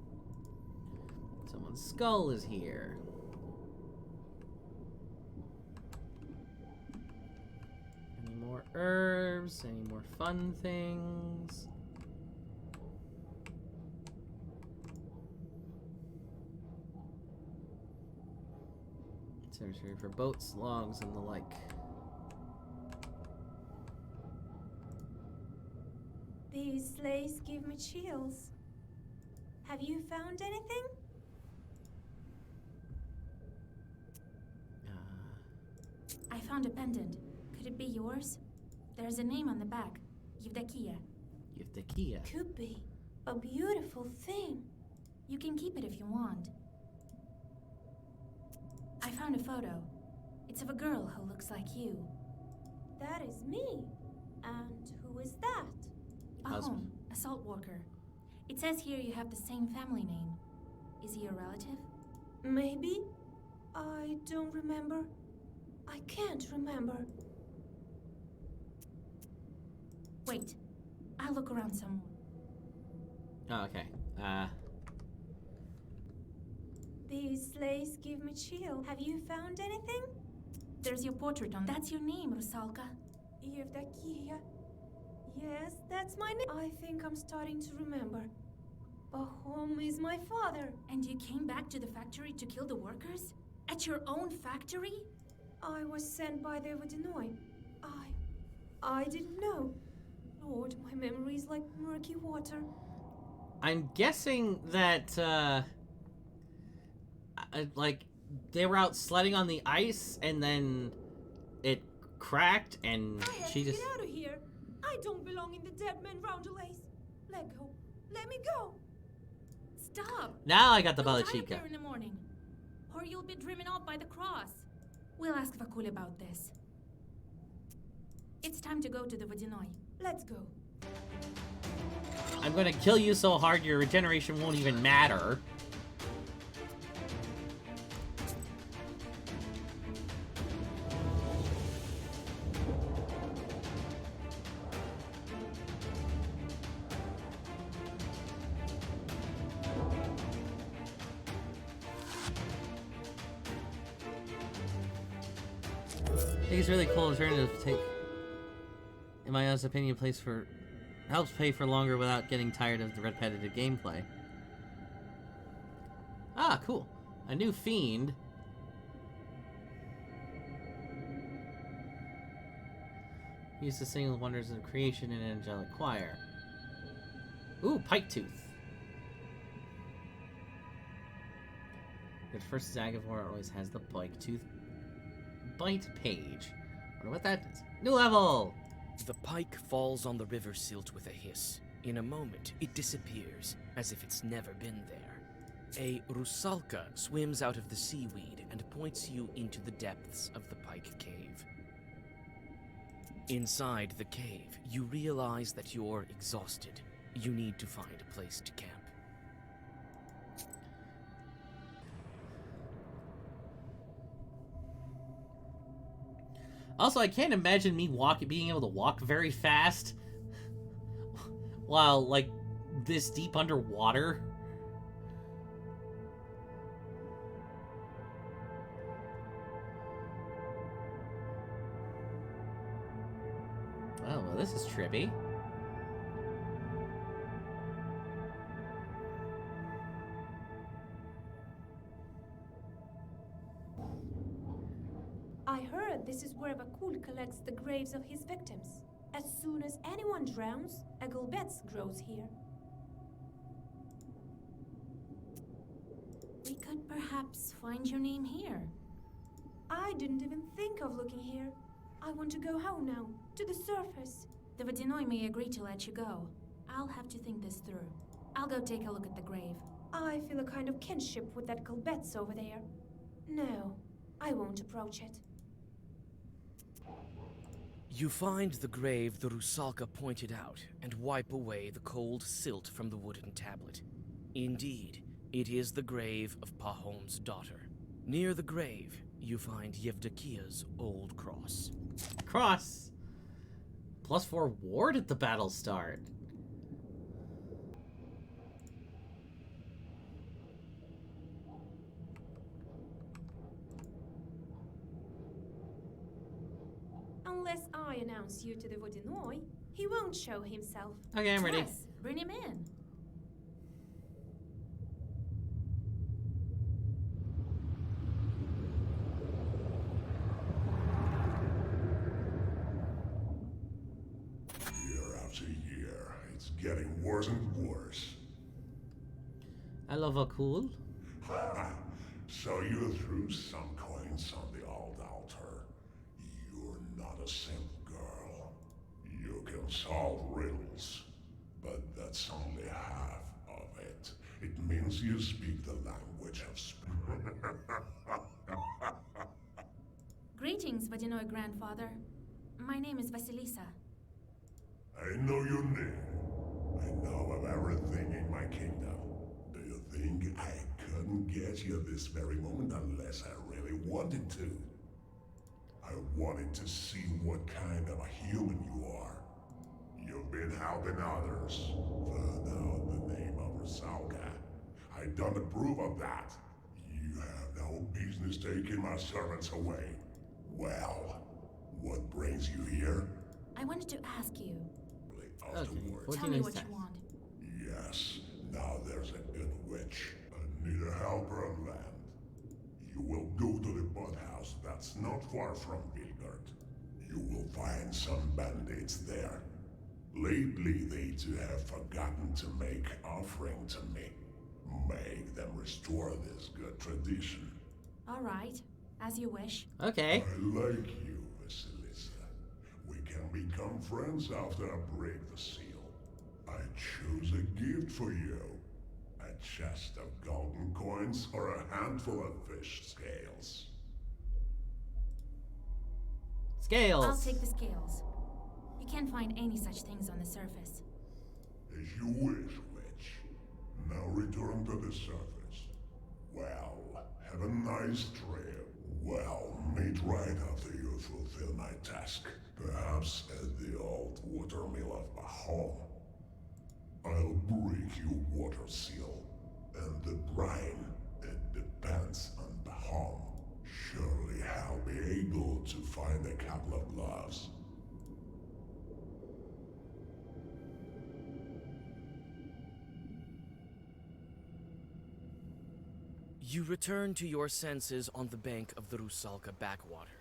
Someone's skull is here. Any more herbs? Any more fun things? Territory for boats, logs, and the like. These sleighs give me chills. Have you found anything? I found a pendant. Could it be yours? There's a name on the back. Yevdokia. Yevdokia. Could be. A beautiful thing. You can keep it if you want. I found a photo. It's of a girl who looks like you. That is me. And who is that? Husband. A salt worker. It says here you have the same family name. Is he a relative? Maybe? I don't remember. I can't remember. Wait. I'll look around some more. Oh, okay. These sleighs give me chill. Have you found anything? There's your portrait on. That's your name, Rusalka. Yevdokia. Yes, that's my name. I think I'm starting to remember. Pahom is my father. And you came back to the factory to kill the workers? At your own factory? I was sent by the Vodinoy. I didn't know. Lord, my memory is like murky water. I'm guessing that, like, they were out sledding on the ice, and then it cracked, and I have she to just... get out of here. I don't belong in the dead man roundelays. Let go. Let me go. Stop! Now I got the Don't Bala die up Chica. there in the morning, or you'll be driven off by the cross. We'll ask Vakul about this. It's time to go to the Vodinoy. Let's go. I'm gonna kill you so hard your regeneration won't even matter. I think it's really cool alternative to take, in my honest opinion, helps pay for longer without getting tired of the repetitive gameplay. Ah, cool. A new fiend. Used to sing the wonders of creation in an angelic choir. Ooh, Pike Tooth. The first Zagavor always has the Pike Tooth bite page. Wonder what that is. New level! The pike falls on the river silt with a hiss. In a moment, it disappears, as if it's never been there. A rusalka swims out of the seaweed and points you into the depths of the pike cave. Inside the cave, you realize that you're exhausted. You need to find a place to camp. Also, I can't imagine me being able to walk very fast while, like, this deep underwater. Oh, well, this is trippy. I heard this is where Vakul collects the graves of his victims. As soon as anyone drowns, a gulbets grows here. We could perhaps find your name here. I didn't even think of looking here. I want to go home now, to the surface. The Vodinoi may agree to let you go. I'll have to think this through. I'll go take a look at the grave. I feel a kind of kinship with that gulbets over there. No, I won't approach it. You find the grave the Rusalka pointed out and wipe away the cold silt from the wooden tablet. Indeed, it is the grave of Pahom's daughter. Near the grave, you find Yevdokia's old cross. Cross! +4 ward at the battle start. Unless I announce you to the Vodinoi, he won't show himself. Okay, I'm ready. Yes, bring him in. Year after year, it's getting worse and worse. I love a cool. So you threw some coins on the old altar. You're not a simp, girl. You can solve riddles, but that's only half of it. It means you speak the language of Greetings, Vodinoi grandfather. My name is Vasilisa. I know your name. I know of everything in my kingdom. Do you think I couldn't get you this very moment unless I really wanted to? I wanted to see what kind of a human you are. You've been helping others. Found out the name of Rusalka. I don't approve of that. You have no business taking my servants away. Well, what brings you here? I wanted to ask you. Afterwards. What do Tell you me mean what sex? you want. Yes, now there's a good witch. I need a helper on land. You will go to the boathouse that's not far from Vilgard. You will find some bandits there. Lately, they too have forgotten to make offering to me. Make them restore this good tradition. All right, as you wish. Okay. I like you, Vasilisa. We can become friends after I break the seal. I choose a gift for you. A chest of golden coins or a handful of fish scales. Scales. I'll take the scales. You can't find any such things on the surface. As you wish, witch. Now return to the surface. Well, have a nice trip. Well, meet right after you fulfill my task. Perhaps at the old watermill of Bahom. I'll break your water seal. And the brine, it depends on Bahom. Surely I'll be able to find a couple of gloves. You return to your senses on the bank of the Rusalka backwater.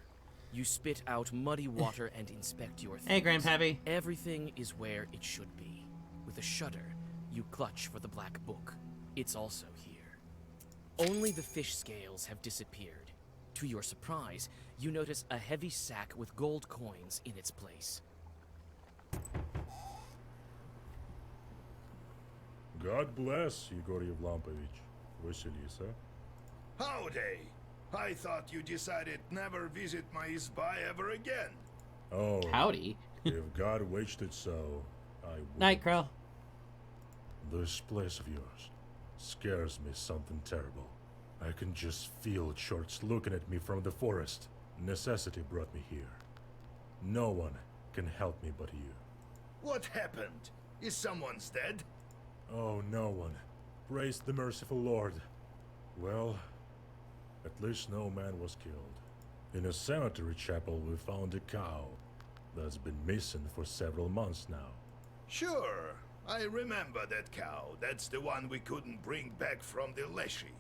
You spit out muddy water and inspect your things. Hey, Grandpappy. Everything is where it should be. With a shudder, you clutch for the black book. It's also here. Only the fish scales have disappeared. To your surprise, you notice a heavy sack with gold coins in its place. God bless Igor Yevlampovich. Vasilisa. Howdy! I thought you decided never visit my izba ever again. Oh. Howdy. If God wished it so, I would. Night, Crow. This place of yours scares me something terrible. I can just feel shorts looking at me from the forest. Necessity brought me here. No one can help me but you. What happened? Is someone's dead? Oh, no one. Praise the merciful Lord. Well, at least no man was killed. In a cemetery chapel we found a cow that's been missing for several months now. Sure, I remember that cow. That's the one we couldn't bring back from the Leshy.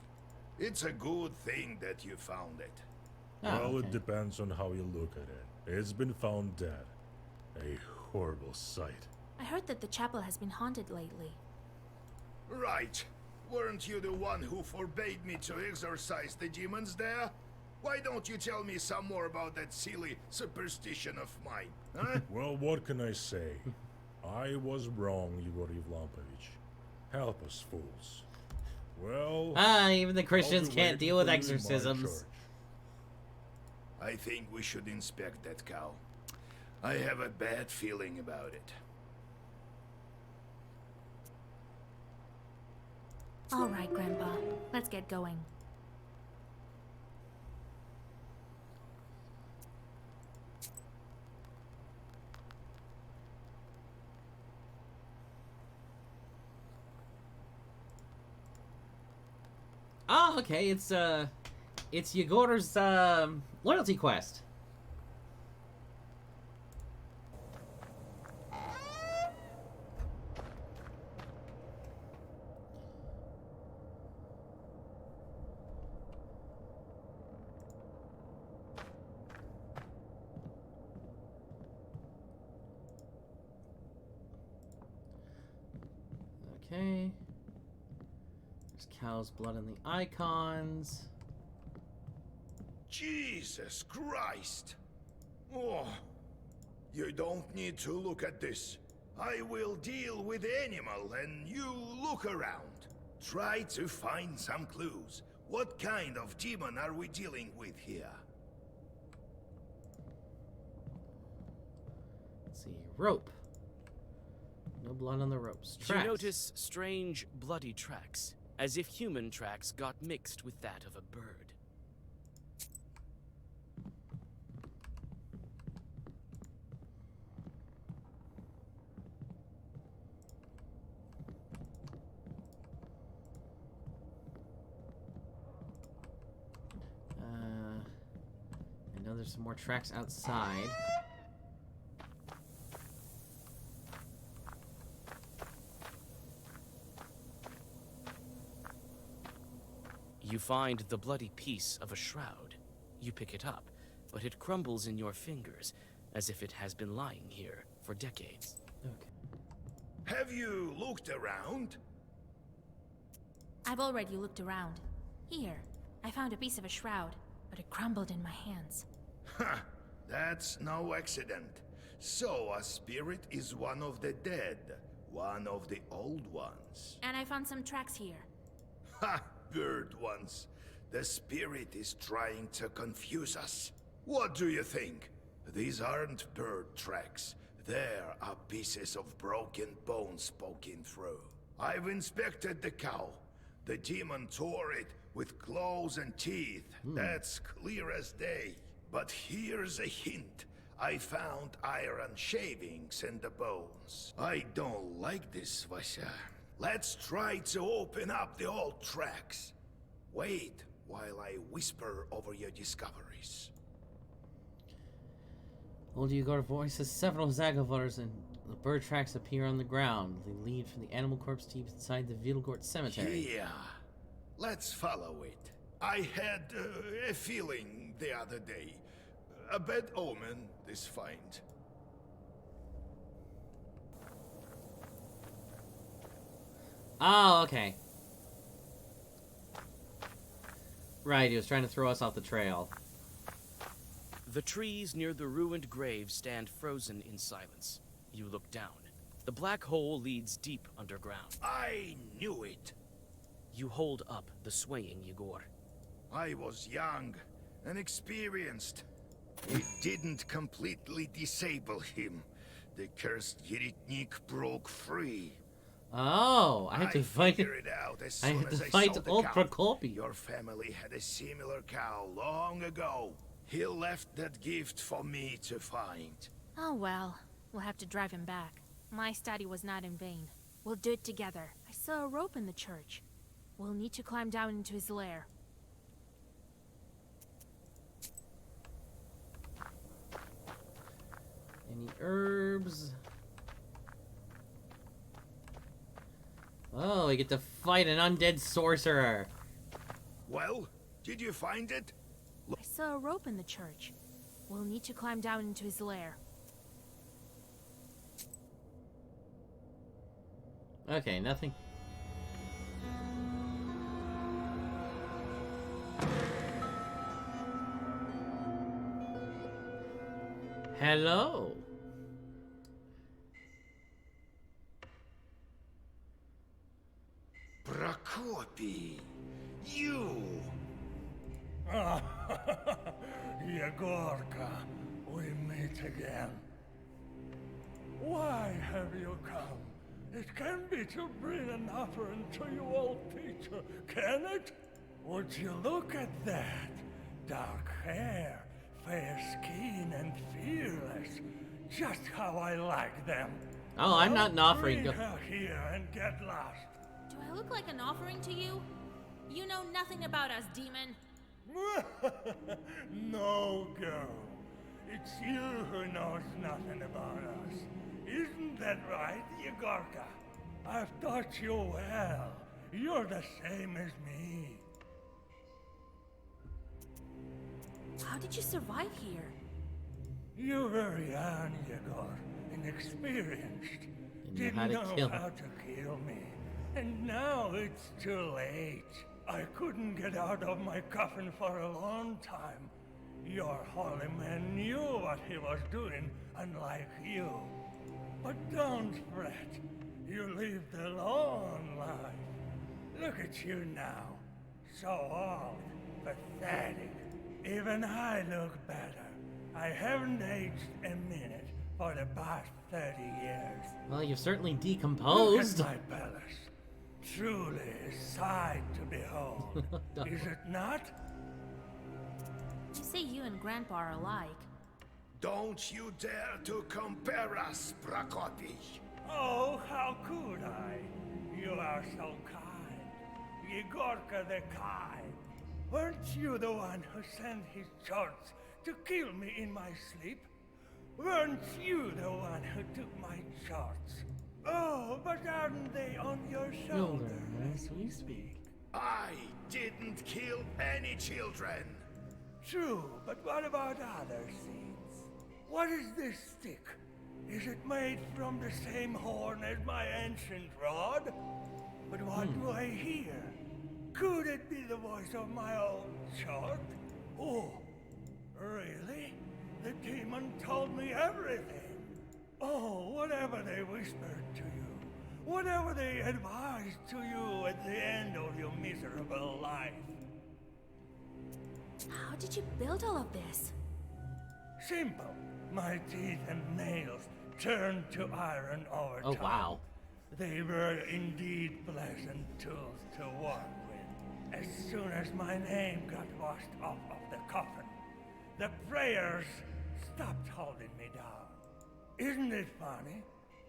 It's a good thing that you found it. Well, it depends on how you look at it. It's been found dead. A horrible sight. I heard that the chapel has been haunted lately. Right. Weren't you the one who forbade me to exorcise the demons there? Why don't you tell me some more about that silly superstition of mine, huh? Well, what can I say? I was wrong, Igor Yevlampovich. Help us, fools. Well... even the Christians I'll be can't deal with waiting for you in my exorcisms. church. I think we should inspect that cow. I have a bad feeling about it. All right, Grandpa. Let's get going. Oh, okay. It's Yegor's loyalty quest. Okay. There's cow's blood in the icons. Jesus Christ! Oh, you don't need to look at this. I will deal with the animal and you look around. Try to find some clues. What kind of demon are we dealing with here? Let's see. Rope. No blood on the ropes. You Tracks. notice strange, bloody tracks, as if human tracks got mixed with that of a bird. I know there's some more tracks outside. You find the bloody piece of a shroud. You pick it up, but it crumbles in your fingers, as if it has been lying here for decades. Okay. Have you looked around? I've already looked around. Here, I found a piece of a shroud, but it crumbled in my hands. Ha! That's no accident. So a spirit is one of the dead, one of the old ones. And I found some tracks here. Ha! Bird ones. The spirit is trying to confuse us. What do you think? These aren't bird tracks. There are pieces of broken bones poking through. I've inspected the cow. The demon tore it with claws and teeth. That's clear as day. But here's a hint. I found iron shavings in the bones. I don't like this, Vasya. Let's try to open up the old tracks. Wait while I whisper over your discoveries. Old Yegor voices several Zagavars and the bird tracks appear on the ground. They lead from the animal corpse deep inside the Vilgort cemetery. Yeah. Let's follow it. I had a feeling the other day. A bad omen, this find. Oh, okay. Right, he was trying to throw us off the trail. The trees near the ruined grave stand frozen in silence. You look down. The black hole leads deep underground. I knew it. You hold up the swaying Yegor. I was young and experienced. It didn't completely disable him. The cursed Yeritnik broke free. Oh, I had to fight. Figured it out as I soon had to as I fight saw the old cow. Prokopi. Your family had a similar cow long ago. He left that gift for me to find. Oh well, we'll have to drive him back. My study was not in vain. We'll do it together. I saw a rope in the church. We'll need to climb down into his lair. Any herbs? Oh, we get to fight an undead sorcerer. Well, did you find it? I saw a rope in the church. We'll need to climb down into his lair. Okay, nothing. Hello. Prokopi, you. Yegorka, we meet again. Why have you come? It can be to bring an offering to you, old teacher, can it? Would you look at that? Dark hair, fair skin, and fearless. Just how I like them. Oh, I'm not an offering. Bring her here and get lost. Do I look like an offering to you? You know nothing about us, demon. No, girl. It's you who knows nothing about us. Isn't that right, Yegorka? I've taught you well. You're the same as me. How did you survive here? You were young, Yegor, inexperienced. Didn't know how to kill her. Kill me. And now it's too late. I couldn't get out of my coffin for a long time. Your holy man knew what he was doing, unlike you. But don't fret. You lived a long life. Look at you now. So old, pathetic. Even I look better. I haven't aged a minute for the past 30 years. Well, you've certainly decomposed. Look at my palace. Truly a sight to behold. Is it not? You say you and Grandpa are alike. Don't you dare to compare us, Prokopi. Oh, how could I? You are so kind. Yegorka the kind. Weren't you the one who sent his charts to kill me in my sleep? Weren't you the one who took my charts? Oh, but aren't they on your shoulder as we speak? I didn't kill any children. True, but what about other seeds? What is this stick? Is it made from the same horn as my ancient rod? But what do I hear? Could it be the voice of my old chart? Oh, really? The demon told me everything. Oh, whatever they whispered to you, whatever they advised to you at the end of your miserable life. How did you build all of this? Simple. My teeth and nails turned to iron over time. Oh, wow. They were indeed pleasant tools to work with. As soon as my name got washed off of the coffin, the prayers stopped holding me down. Isn't it funny?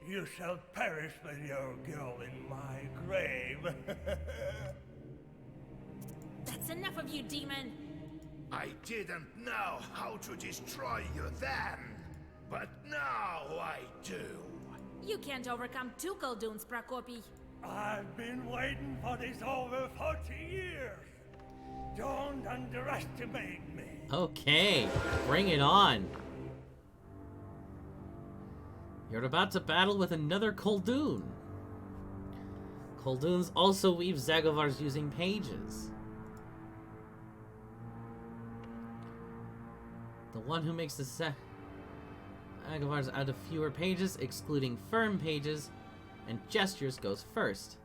You shall perish with your girl in my grave. That's enough of you, demon! I didn't know how to destroy you then, but now I do. You can't overcome two Kolduns, Prokopi. I've been waiting for this over 40 years. Don't underestimate me. Okay, bring it on. You're about to battle with another Khuldoon. Khuldoons also weave Zagavars using pages. The one who makes the Zagavars out of fewer pages, excluding firm pages and gestures, goes first.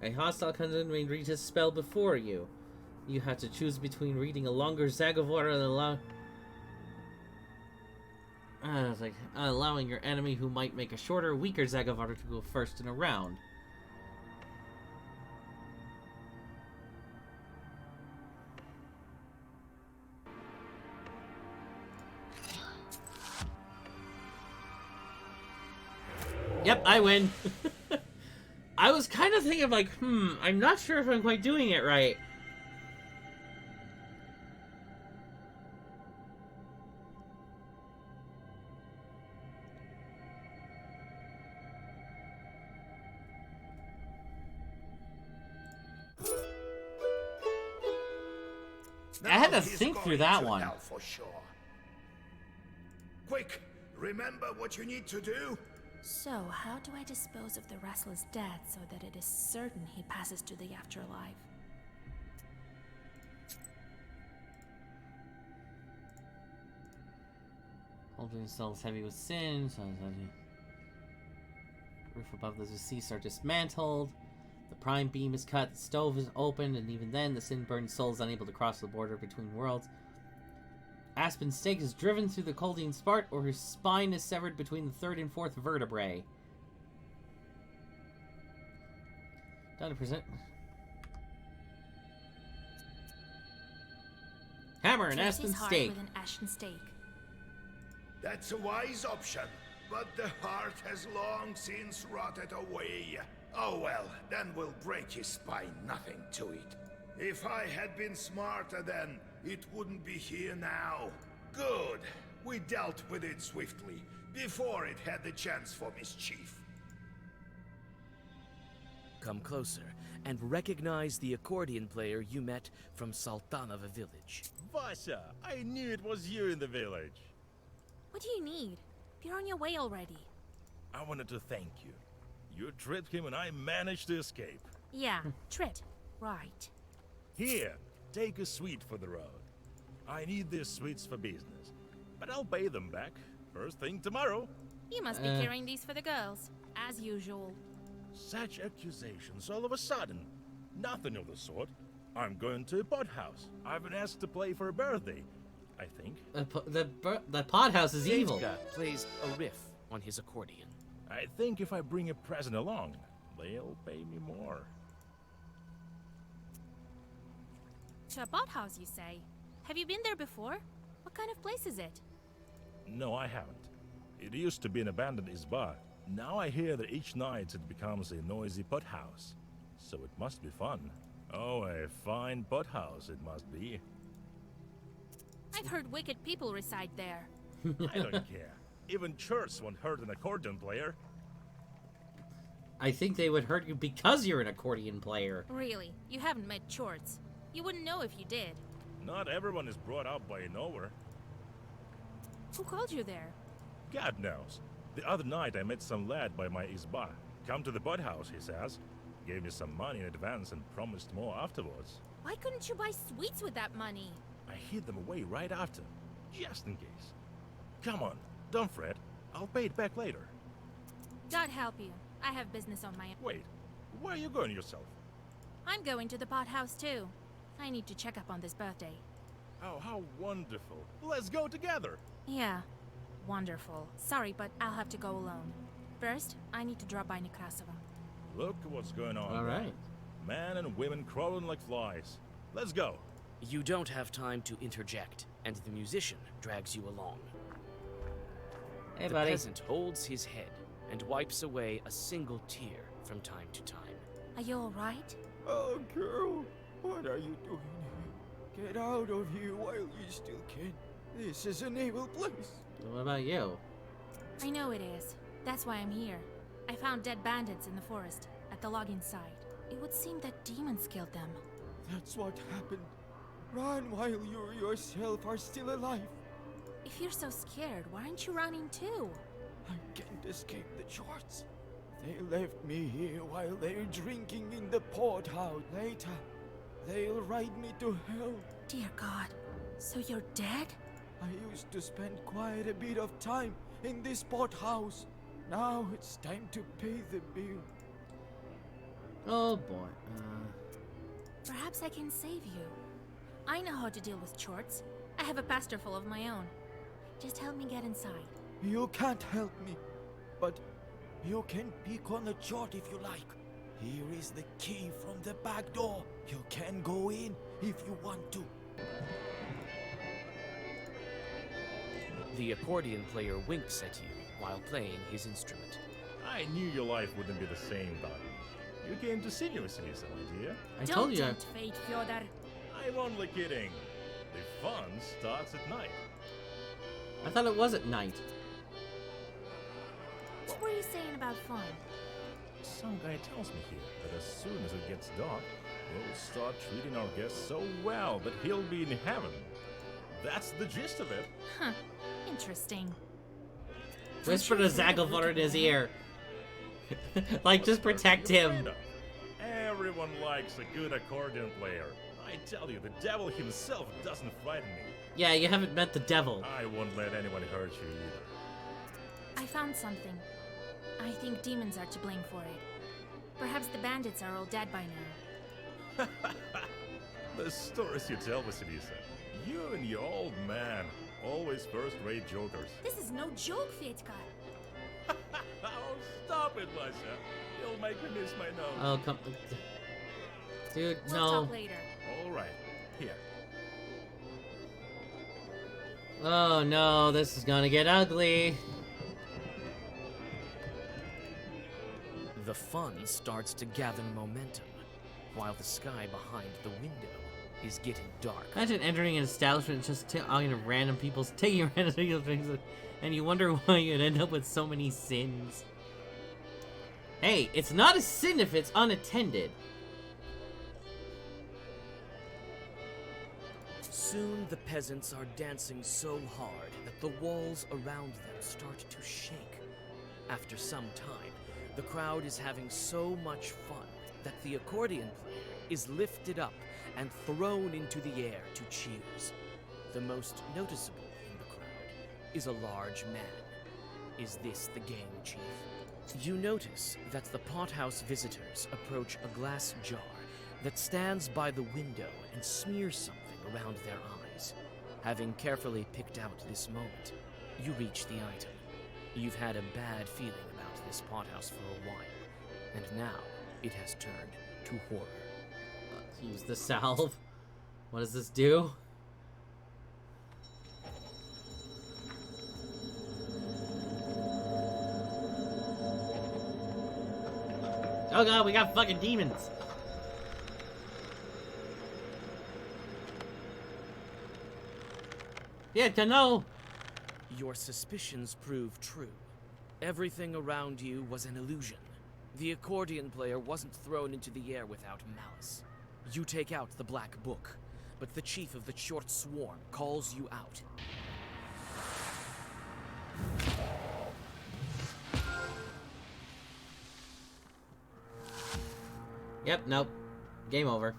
A hostile Khuldoon may read his spell before you. You have to choose between reading a longer Zagavar and allowing your enemy who might make a shorter, weaker Zagavar to go first in a round. Yep, I win. I was kind of thinking like, I'm not sure if I'm quite doing it right. I had to think through that one. For sure. Quick, remember what you need to do? So, how do I dispose of the restless dead so that it is certain he passes to the afterlife? Holding cells heavy with sin, so roof above the deceased are dismantled. The prime beam is cut, the stove is opened, and even then, the sin-burned soul is unable to cross the border between worlds. Aspen's stake is driven through the Khuldoon's part, or his spine is severed between the third and fourth vertebrae. Done to present. Hammer and Aspen's stake. With an ashen stake. That's a wise option, but the heart has long since rotted away. Oh well, then we'll break his spine, nothing to it. If I had been smarter then, it wouldn't be here now. Good. We dealt with it swiftly, before it had the chance for mischief. Come closer and recognize the accordion player you met from Sultanova village. Vasha, I knew it was you in the village. What do you need? You're on your way already. I wanted to thank you. You tripped him and I managed to escape. Yeah, Trit. Right. Here, take a sweet for the road. I need these sweets for business, but I'll pay them back first thing tomorrow. You must be carrying these for the girls, as usual. Such accusations all of a sudden. Nothing of the sort. I'm going to a pot house. I've been asked to play for a birthday, I think. The pot house is evil. Jentka plays a riff on his accordion. I think if I bring a present along, they'll pay me more. To a bot house, you say? Have you been there before? What kind of place is it? No, I haven't. It used to be an abandoned isba. Now I hear that each night it becomes a noisy pot house. So it must be fun. Oh, a fine pot house it must be. I've heard wicked people reside there. I don't care. Even church won't hurt an accordion player. I think they would hurt you because you're an accordion player. Really, you haven't met Chorts. You wouldn't know if you did. Not everyone is brought up by a knower. Who called you there? God knows. The other night I met some lad by my isba. Come to the bud house, he says. Gave me some money in advance and promised more afterwards. Why couldn't you buy sweets with that money? I hid them away right after, just in case. Come on, don't fret. I'll pay it back later. God help you. I have business on my own. Wait, where are you going yourself? I'm going to the pot house too. I need to check up on this birthday. Oh, how wonderful. Let's go together. Yeah, wonderful. Sorry, but I'll have to go alone. First, I need to drop by Nekrasova. Look what's going on. All right. Men and women crawling like flies. Let's go. You don't have time to interject, and the musician drags you along. Hey, the buddy. peasant holds his head and wipes away a single tear from time to time. Are you alright? Oh, girl, what are you doing here? Get out of here while you still can. This is an evil place. What about you? I know it is. That's why I'm here. I found dead bandits in the forest, at the logging site. It would seem that demons killed them. That's what happened. Run while you yourself are still alive. If you're so scared, why aren't you running too? I can't escape the shorts. They left me here while they're drinking in the porthouse. Later, they'll ride me to hell. Dear God, so you're dead? I used to spend quite a bit of time in this porthouse. Now it's time to pay the bill. Oh boy. Perhaps I can save you. I know how to deal with chorts. I have a pastor full of my own. Just help me get inside. You can't help me, but you can pick on a chart if you like. Here is the key from the back door. You can go in if you want to. The accordion player winks at you while playing his instrument. I knew your life wouldn't be the same, Don. You came to see me, Vasilisa, my dear. I told you. Don't tempt fate, Fyodor. I'm only kidding. The fun starts at night. I thought it was at night. What were you saying about fun? Some guy tells me here that as soon as it gets dark, we'll start treating our guests so well that he'll be in heaven. That's the gist of it. Huh. Interesting. Whisper to Zagalvar in his ear. Like, just protect him. Everyone likes a good accordion player. I tell you, the devil himself doesn't frighten me. Yeah, you haven't met the devil. I won't let anyone hurt you either. I found something. I think demons are to blame for it. Perhaps the bandits are all dead by now. The stories you tell, Vasilisa. You and your old man, always first-rate jokers. This is no joke, Fetka. Oh, stop it, Masha. You'll make me miss my nose. Oh, come... Dude, We'll no. talk later. All right, here. Oh no, this is gonna get ugly. The fun starts to gather momentum, while the sky behind the window is getting dark. Imagine entering an establishment and just taking random people's things, and you wonder why you'd end up with so many sins. Hey, it's not a sin if it's unattended. Soon the peasants are dancing so hard that the walls around them start to shake. After some time, the crowd is having so much fun that the accordion player is lifted up and thrown into the air to cheers. The most noticeable in the crowd is a large man. Is this the game chief? You notice that the pothouse visitors approach a glass jar that stands by the window and smears something around their eyes. Having carefully picked out this moment, you reach the item. You've had a bad feeling about this pothouse for a while, and now it has turned to horror. Let's use the salve. What does this do? Oh god, we got fucking demons. Yeah, to know. Your suspicions prove true. Everything around you was an illusion. The accordion player wasn't thrown into the air without malice. You take out the black book, but the chief of the short swarm calls you out. Yep, nope. Game over.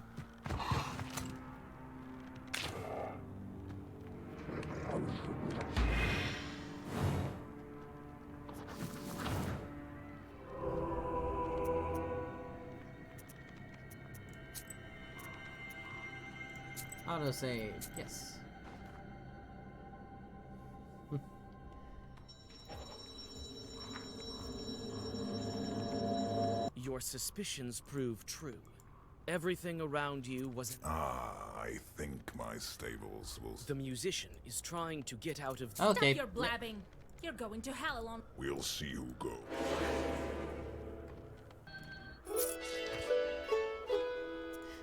Autosave, yes. Your suspicions prove true. Everything around you was... I think my stables will... The musician is trying to get out of... Stop your blabbing! You're going to hell alone. We'll see who goes.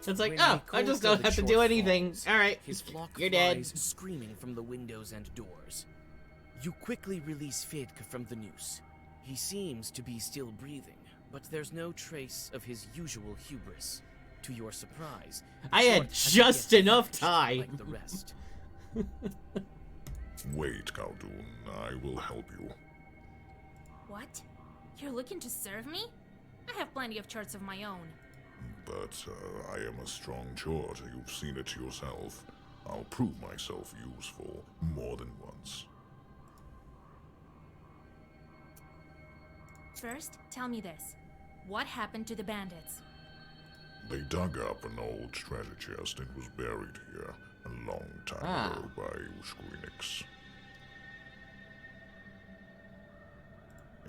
It's like, oh, I just don't have to do anything. Alright, his flock you're dead. flies screaming from the windows and doors. You quickly release Fedka from the noose. He seems to be still breathing, but there's no trace of his usual hubris. To your surprise, the I had short has just yet enough finished time. like the rest. Wait, Khaldun. I will help you. What? You're looking to serve me? I have plenty of charts of my own. But I am a strong charter. You've seen it yourself. I'll prove myself useful more than once. First, tell me this. What happened to the bandits? They dug up an old treasure chest and was buried here a long time ago by Ushkuinix.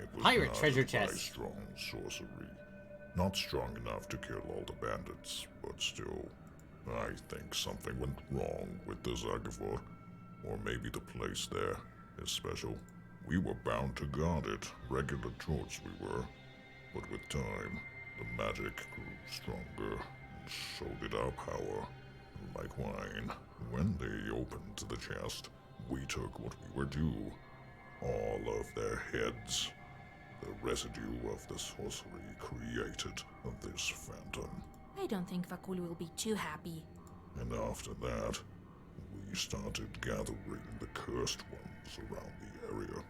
It was Pirate treasure guarded by chest. strong sorcery. Not strong enough to kill all the bandits, but still, I think something went wrong with the Zagavor. Or maybe the place there is special. We were bound to guard it, regular trolls we were. But with time, the magic grew stronger, and so did our power. Like wine, when they opened the chest, we took what we were due. All of their heads. The residue of the sorcery created this phantom. I don't think Vakul will be too happy. And after that, we started gathering the cursed ones around the area.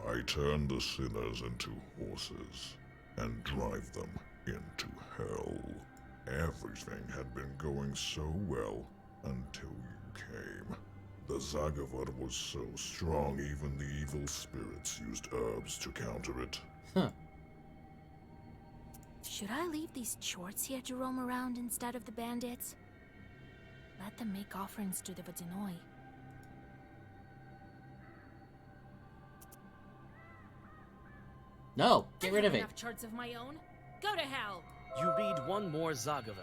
I turned the sinners into horses and drive them into hell. Everything had been going so well until you came. The Zagavad was so strong even the evil spirits used herbs to counter it. Huh. Should I leave these chorts here to roam around instead of the bandits? Let them make offerings to the Vodinoi. No, get rid of it. Enough charts of my own. Go to hell. You read one more Zagavar,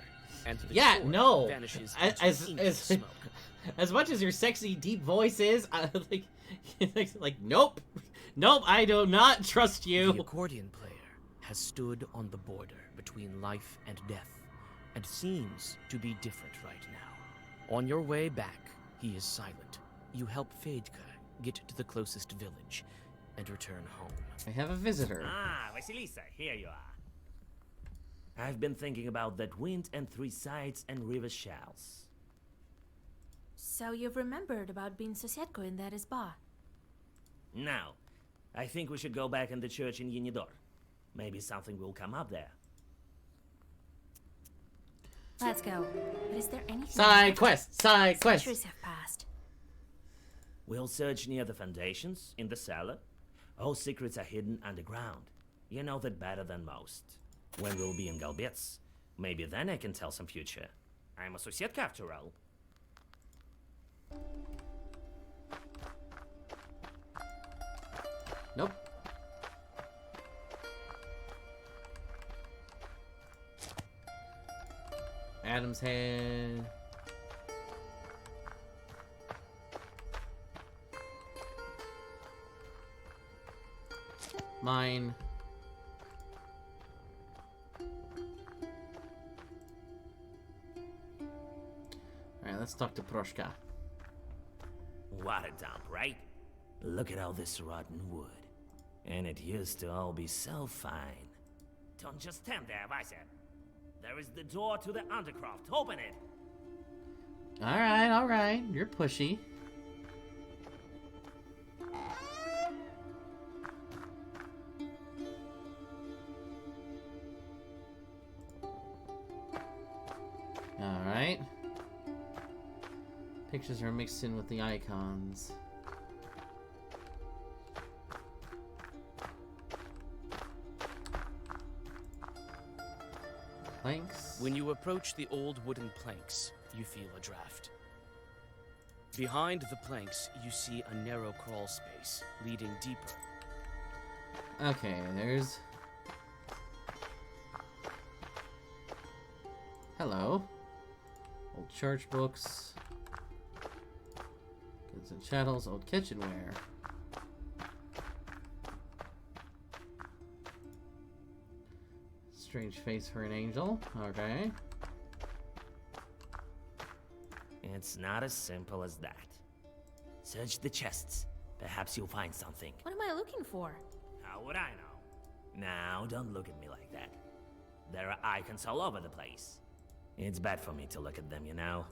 and the Yeah, sword no. vanishes As into as smoke. as much as your sexy deep voice is, like nope, nope. I do not trust The you. accordion player has stood on the border between life and death, and seems to be different right now. On your way back, he is silent. You help Fedka get to the closest village, and return home. I have a visitor. Ah, Vasilisa, here you are. I've been thinking about that wind and three sides and river shells. So you've remembered about being Sosietko in that spa? Now, I think we should go back in the church in Yenidor. Maybe something will come up there. Let's go. But is there anything... Side quest, side quest. Centuries have passed. We'll search near the foundations, in the cellar. All secrets are hidden underground. You know that better than most. When we'll be in Galbets, maybe then I can tell some future. I'm a Sosietka after all. Nope. Adam's head. Mine. Alright, let's talk to Proshka. What a dump, right? Look at all this rotten wood. And it used to all be so fine. Don't just stand there, Vasia. There is the door to the undercroft. Open it. Alright. You're pushy. Alright. Pictures are mixed in with the icons. Planks. When you approach the old wooden planks, you feel a draft. Behind the planks, you see a narrow crawl space leading deeper. Okay, there's... Hello. Old church books. Goods and chattels, old kitchenware. Strange face for an angel. Okay. It's not as simple as that. Search the chests. Perhaps you'll find something. What am I looking for? How would I know? Now, don't look at me like that. There are icons all over the place. It's bad for me to look at them, you know?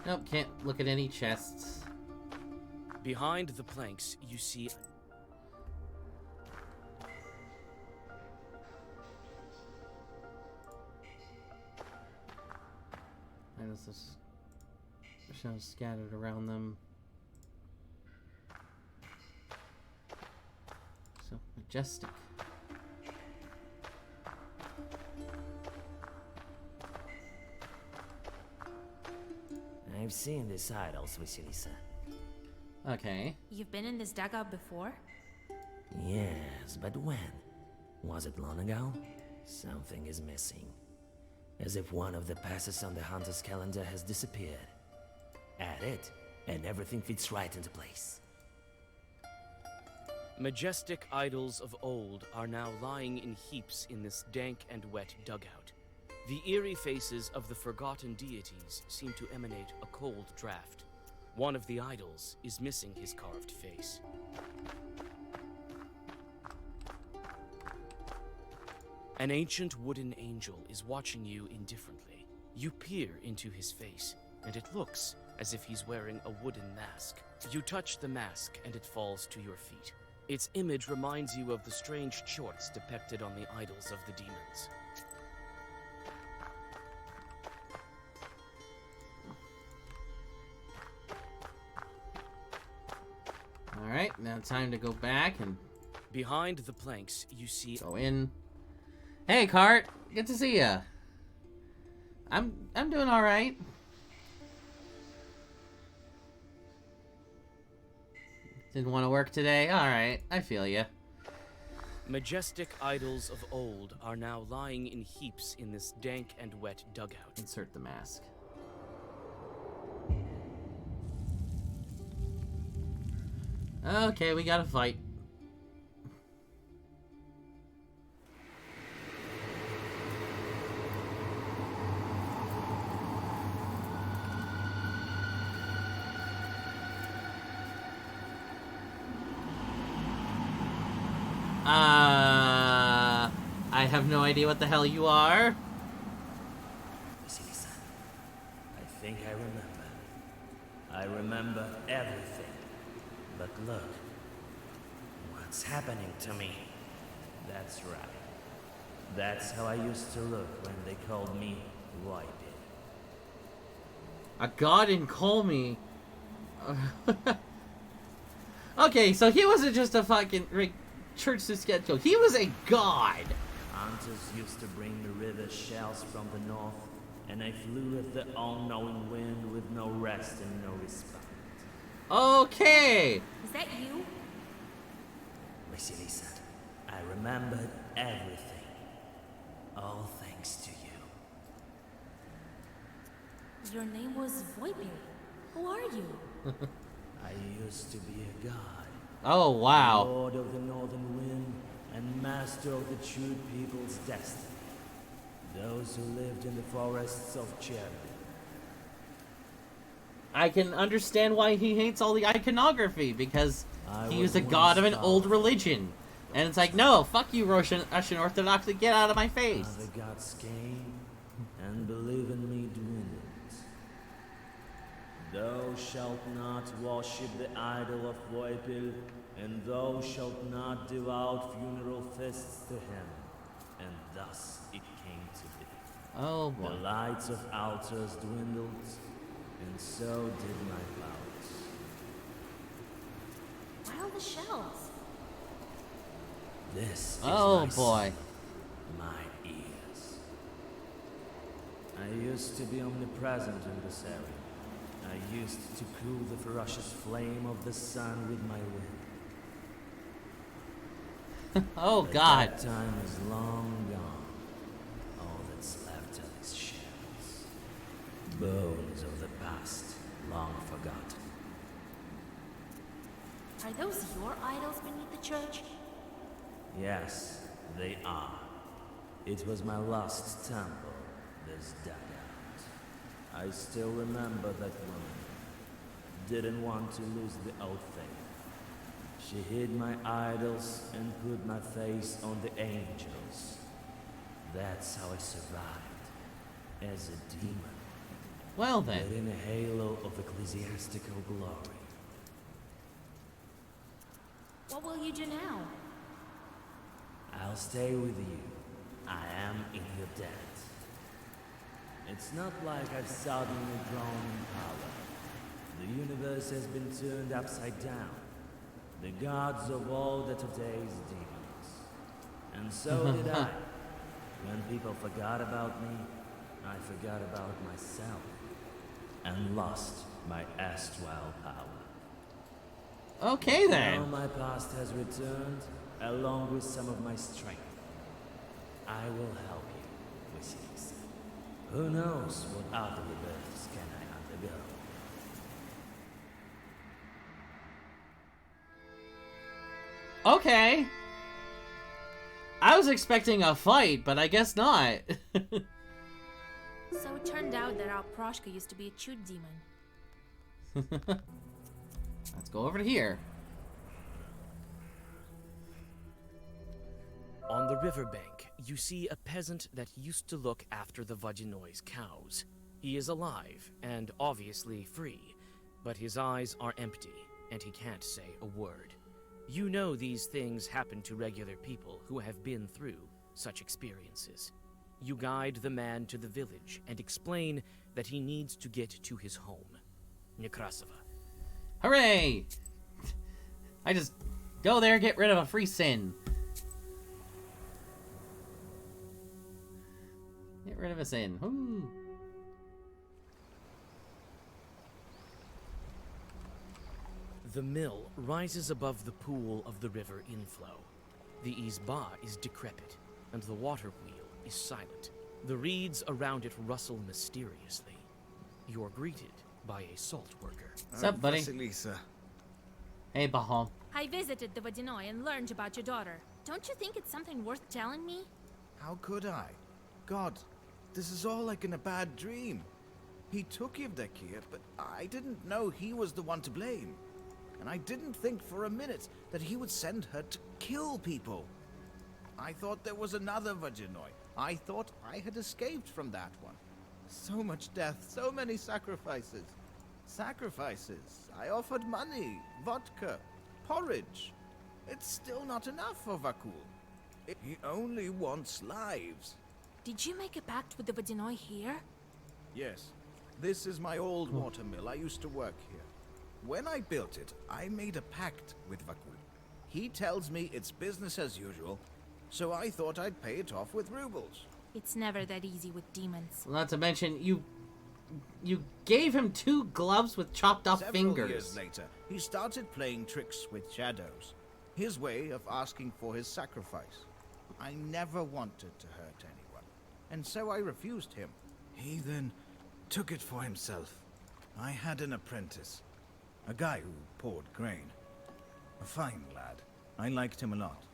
Nope, can't look at any chests. Behind the planks, you see... There's this shells scattered around them. So majestic. I've seen these idols, Vasilisa. Okay. You've been in this dugout before? Yes, but when? Was it long ago? Something is missing. As if one of the passes on the hunter's calendar has disappeared. Add it, and everything fits right into place. Majestic idols of old are now lying in heaps in this dank and wet dugout. The eerie faces of the forgotten deities seem to emanate a cold draft. One of the idols is missing his carved face. An ancient wooden angel is watching you indifferently. You peer into his face, and it looks as if he's wearing a wooden mask. You touch the mask, and it falls to your feet. Its image reminds you of the strange shorts depicted on the idols of the demons. Alright, now time to go back and... Behind the planks, you see... Go in. Hey, Cart! Good to see ya. I'm doing alright. Didn't want to work today? Alright, I feel ya. Majestic idols of old are now lying in heaps in this dank and wet dugout. Insert the mask. Okay, we gotta fight. I have no idea what the hell you are. Vasilisa, I think I remember. I remember everything. But look, what's happening to me? That's right. That's how I used to look when they called me White. A god in Call Me. Okay, so he wasn't just a fucking church scarecrow. He was a god. Hunters used to bring the river shells from the north, and I flew with the all-knowing wind with no rest and no respite. Okay. Is that you? Vasilisa, I remembered everything. All thanks to you. Your name was Voipir. Who are you? I used to be a god. Oh, wow. Lord of the northern wind and master of the true people's destiny. Those who lived in the forests of Cherry. I can understand why he hates all the iconography, because he was a god of an old religion. And it's like, no, fuck you, Russian Orthodox, get out of my face. The gods came, and believe in me dwindled. Thou shalt not worship the idol of Voipil, and thou shalt not deal out funeral feasts to him. And thus it came to be. Oh boy. The lights of altars dwindled, and so did my powers. Why all the shells? This is oh my boy. My ears. I used to be omnipresent in this area. I used to cool the ferocious flame of the sun with my wind. Oh but god. That time is long gone. All that's left are these shells. Bones of the past, long forgotten. Are those your idols beneath the church? Yes, they are. It was my lost temple, this dugout. I still remember that woman. Didn't want to lose the old faith. She hid my idols and put my face on the angels. That's how I survived, as a demon. Well then. But in a halo of ecclesiastical glory. What will you do now? I'll stay with you. I am in your debt. It's not like I've suddenly grown in power. The universe has been turned upside down. The gods of old are today's demons. And so did I. When people forgot about me, I forgot about myself. And lost my erstwhile power. Okay then. Now my past has returned, along with some of my strength. I will help you, Wishes. Who knows what other rebirths can I undergo? Okay. I was expecting a fight, but I guess not. So it turned out that our Proshka used to be a chute demon. Let's go over to here. On the riverbank, you see a peasant that used to look after the Vajinoy's cows. He is alive and obviously free, but his eyes are empty and he can't say a word. You know these things happen to regular people who have been through such experiences. You guide the man to the village and explain that he needs to get to his home, Nekrasova. Hooray! I just go there, get rid of a free sin. Get rid of a sin. Woo. The mill rises above the pool of the river inflow. The izba is decrepit, and the water wheel is silent. The reeds around it rustle mysteriously. You're greeted by a salt worker. What's up, buddy? Vasilisa. Hey, Bahom. I visited the Vodinoy and learned about your daughter. Don't you think it's something worth telling me? How could I? God, this is all like in a bad dream. He took Yevdokia, but I didn't know he was the one to blame. And I didn't think for a minute that he would send her to kill people. I thought there was another Vajinoy. I thought I had escaped from that one. So much death, so many sacrifices. Sacrifices. I offered money, vodka, porridge. It's still not enough for Vakul. He only wants lives. Did you make a pact with the Vodinoy here? Yes. This is my old watermill. I used to work here. When I built it, I made a pact with Vakul. He tells me it's business as usual, so I thought I'd pay it off with rubles. It's never that easy with demons. Not to mention, you gave him 2 gloves with chopped off fingers. Several years later, he started playing tricks with shadows. His way of asking for his sacrifice. I never wanted to hurt anyone, and so I refused him. He then took it for himself. I had an apprentice, a guy who poured grain. A fine lad. I liked him a lot.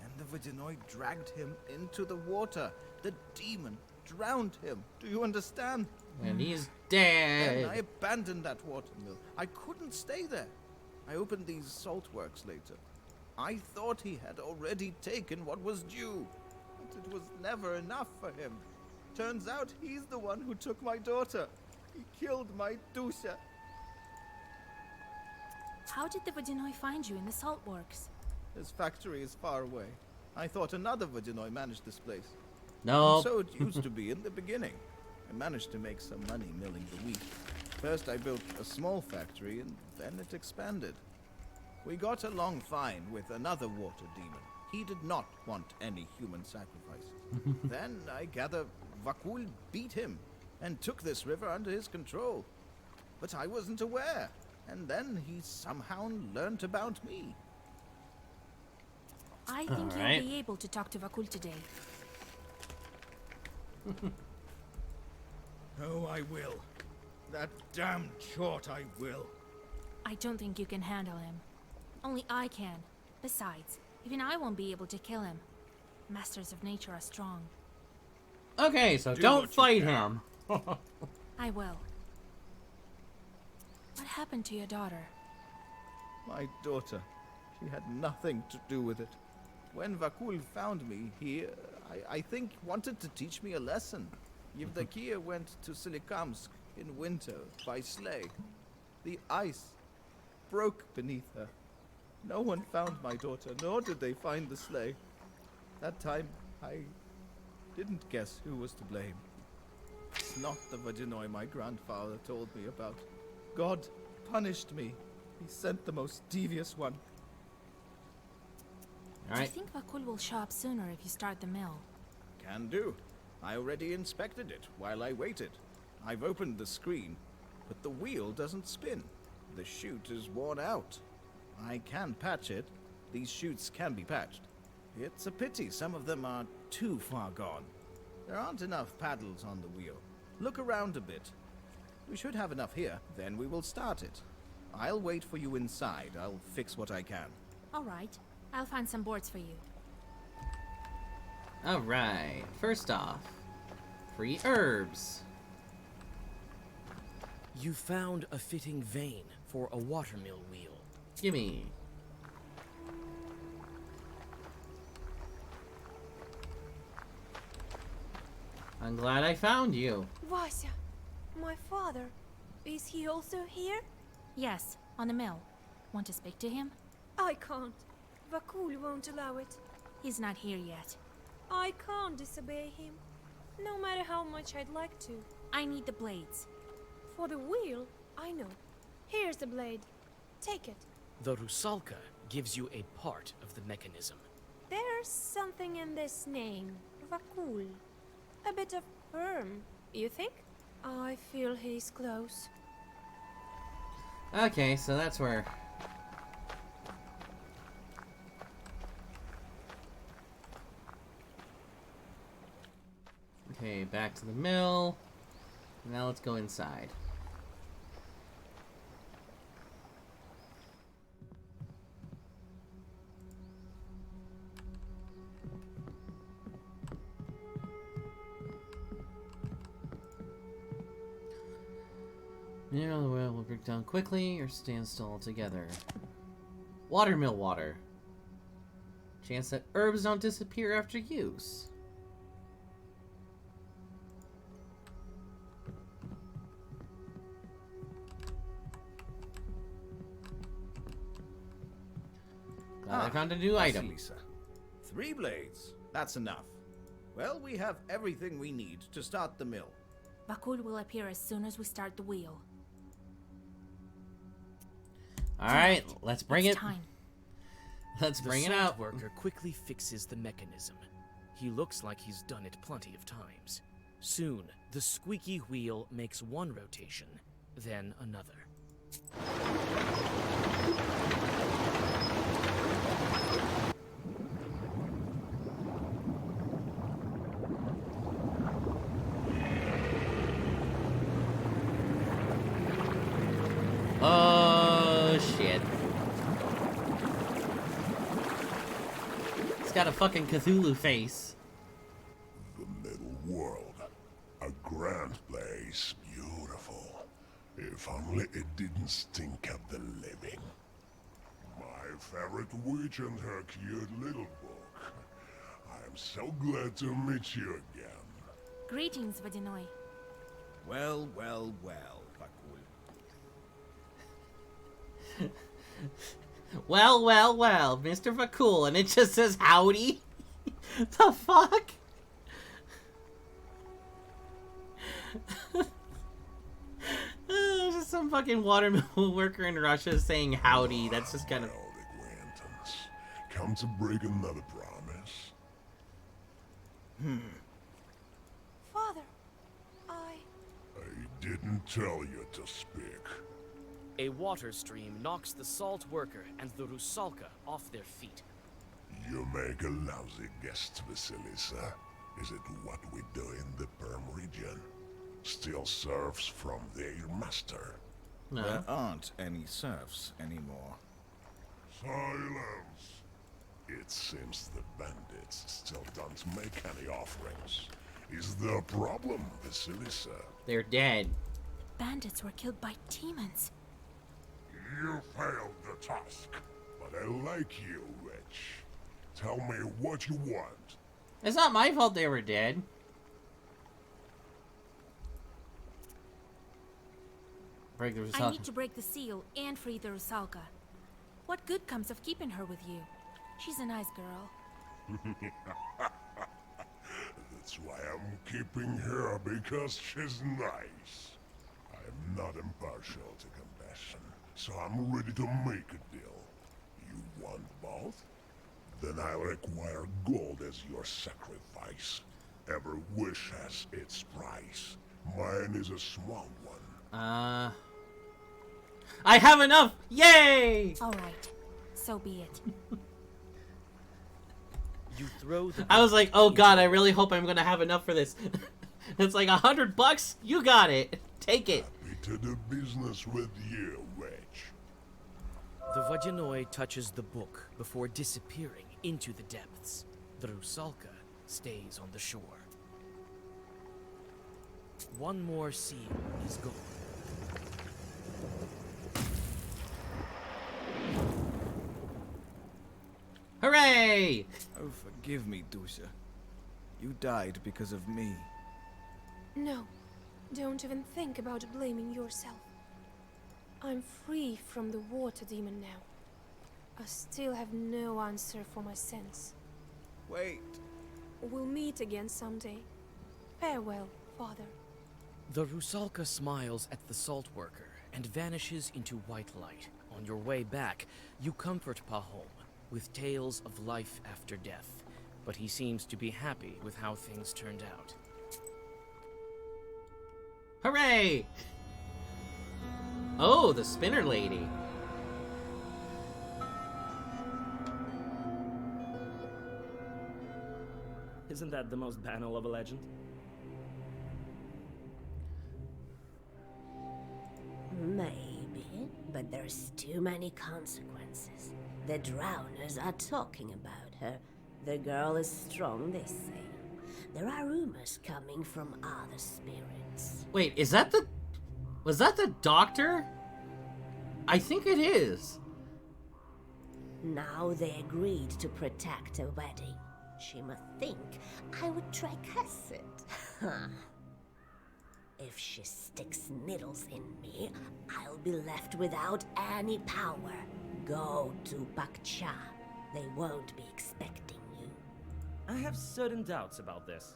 And the Vodinoy dragged him into the water. The demon drowned him. Do you understand? And he's dead. Then I abandoned that watermill. I couldn't stay there. I opened these salt works later. I thought he had already taken what was due. But it was never enough for him. Turns out he's the one who took my daughter. He killed my Dusha. How did the Vodinoy find you in the salt works? His factory is far away. I thought another Vodinoy managed this place. No. So it used to be in the beginning. I managed to make some money milling the wheat. First I built a small factory and then it expanded. We got along fine with another water demon. He did not want any human sacrifices. Then I gather Vakul beat him and took this river under his control. But I wasn't aware. And then he somehow learned about me. I think you'll be able to talk to Vakul today. Oh, I will. That damn chort I will. I don't think you can handle him. Only I can. Besides, even I won't be able to kill him. Masters of nature are strong. Okay, so Do don't what you fight can. him. I will. What happened to your daughter? My daughter. She had nothing to do with it. When Vakul found me, he, I think, wanted to teach me a lesson. Yevdokia went to Solikamsk in winter by sleigh. The ice broke beneath her. No one found my daughter, nor did they find the sleigh. That time, I didn't guess who was to blame. It's not the Vadinoi my grandfather told me about. God punished me. He sent the most devious one. All right. I think Vakul will show up sooner if you start the mill. Can do. I already inspected it while I waited. I've opened the screen, but the wheel doesn't spin. The chute is worn out. I can patch it. These chutes can be patched. It's a pity some of them are too far gone. There aren't enough paddles on the wheel. Look around a bit. We should have enough here, then we will start it. I'll wait for you inside. I'll fix what I can. All right. I'll find some boards for you. All right. First off, free herbs. You found a fitting vein for a watermill wheel. Gimme. I'm glad I found you. Vasya, my father, is he also here? Yes, on the mill. Want to speak to him? I can't. Vakul won't allow it. He's not here yet. I can't disobey him, no matter how much I'd like to. I need the blades. For the wheel, I know. Here's the blade. Take it. The Rusalka gives you a part of the mechanism. There's something in this name, Vakul. A bit of Perm, you think? I feel he's close. Okay, so that's where... Okay, back to the mill. Now let's go inside. Mineral oil will break down quickly or stand still altogether. Watermill water. Chance that herbs don't disappear after use. Glad I found a new item. Vasilisa. 3 blades. That's enough. Well, we have everything we need to start the mill. Vakul will appear as soon as we start the wheel. Alright, let's bring It's it. time. Let's bring it The out. salt worker quickly fixes the mechanism. He looks like he's done it plenty of times. Soon, the squeaky wheel makes one rotation, then another. Oh shit. It's got a fucking Cthulhu face. The middle world. A grand place. Beautiful. If only it didn't stink up the living. My favorite witch and her cute little book. I'm so glad to meet you again. Greetings, Vadinoi. Well, well, well, Vakul. Well, well, well, Mr. Vakul, and it just says howdy? The fuck? Just some fucking watermill worker in Russia saying howdy. That's just kind of... Acquaintance. Come to break another promise. Father, I didn't tell you to speak. A water stream knocks the salt worker and the Rusalka off their feet. You make a lousy guest, Vasilisa. Is it what we do in the Perm region? Steal serfs from their master. There aren't any serfs anymore. Silence! It seems the bandits still don't make any offerings. Is there a problem, Vasilisa? They're dead. Bandits were killed by demons. You failed the task, but I like you, Witch. Tell me what you want. It's not my fault they were dead. Break the Rusalka. I need to break the seal and free the Rusalka. What good comes of keeping her with you? She's a nice girl. That's why I'm keeping her, because she's nice. I'm not impartial to compassion, so I'm ready to make a deal. You want both? Then I require gold as your sacrifice. Every wish has its price. Mine is a small one. I have enough! Yay! Alright, so be it. You throw the I was like, oh god, I really hope I'm gonna have enough for this. It's like $100? You got it. Take it. Happy to do business with you, Witch. The Vodyanoi touches the book before disappearing into the depths. The Rusalka stays on the shore. One more seal is gone. Hooray! Oh, forgive me, Dusha. You died because of me. No, don't even think about blaming yourself. I'm free from the water demon now. I still have no answer for my sins. Wait. We'll meet again someday. Farewell, Father. The Rusalka smiles at the salt worker and vanishes into white light. On your way back, you comfort Pahom with tales of life after death, but he seems to be happy with how things turned out. Hooray! Oh, the spinner lady. Isn't that the most banal of a legend? Maybe, but there's too many consequences. The drowners are talking about her. The girl is strong, they say. There are rumors coming from other spirits. Wait, is that the... Was that the doctor? I think it is. Now they agreed to protect a wedding. She must think I would try curse it. If she sticks needles in me, I'll be left without any power. Go to Bakcha. They won't be expecting you. I have certain doubts about this.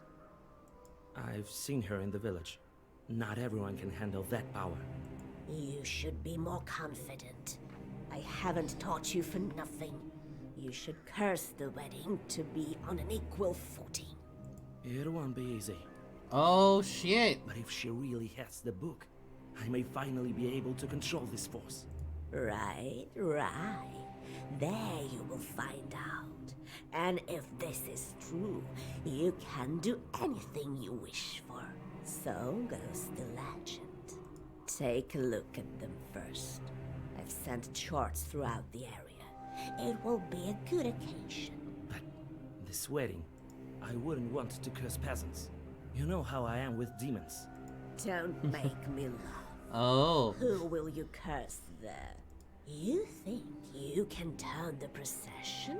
I've seen her in the village. Not everyone can handle that power. You should be more confident. I haven't taught you for nothing. You should curse the wedding to be on an equal footing. It won't be easy. Oh, shit. But if she really has the book, I may finally be able to control this force. Right. There you will find out. And if this is true, you can do anything you wish for. So goes the legend. Take a look at them first. I've sent charts throughout the area. It will be a good occasion. But this wedding, I wouldn't want to curse peasants. You know how I am with demons. Don't make me laugh. Oh. Who will you curse there? You think you can turn the procession?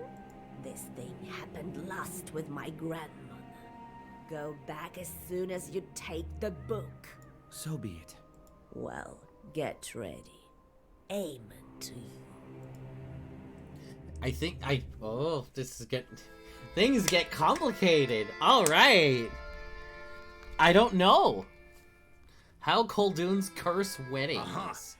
This thing happened last with my grandmother. Go back as soon as you take the book. So be it. Well, get ready. Amen to you. I think oh, this is things get complicated. All right. I don't know. How Khulduns curse weddings.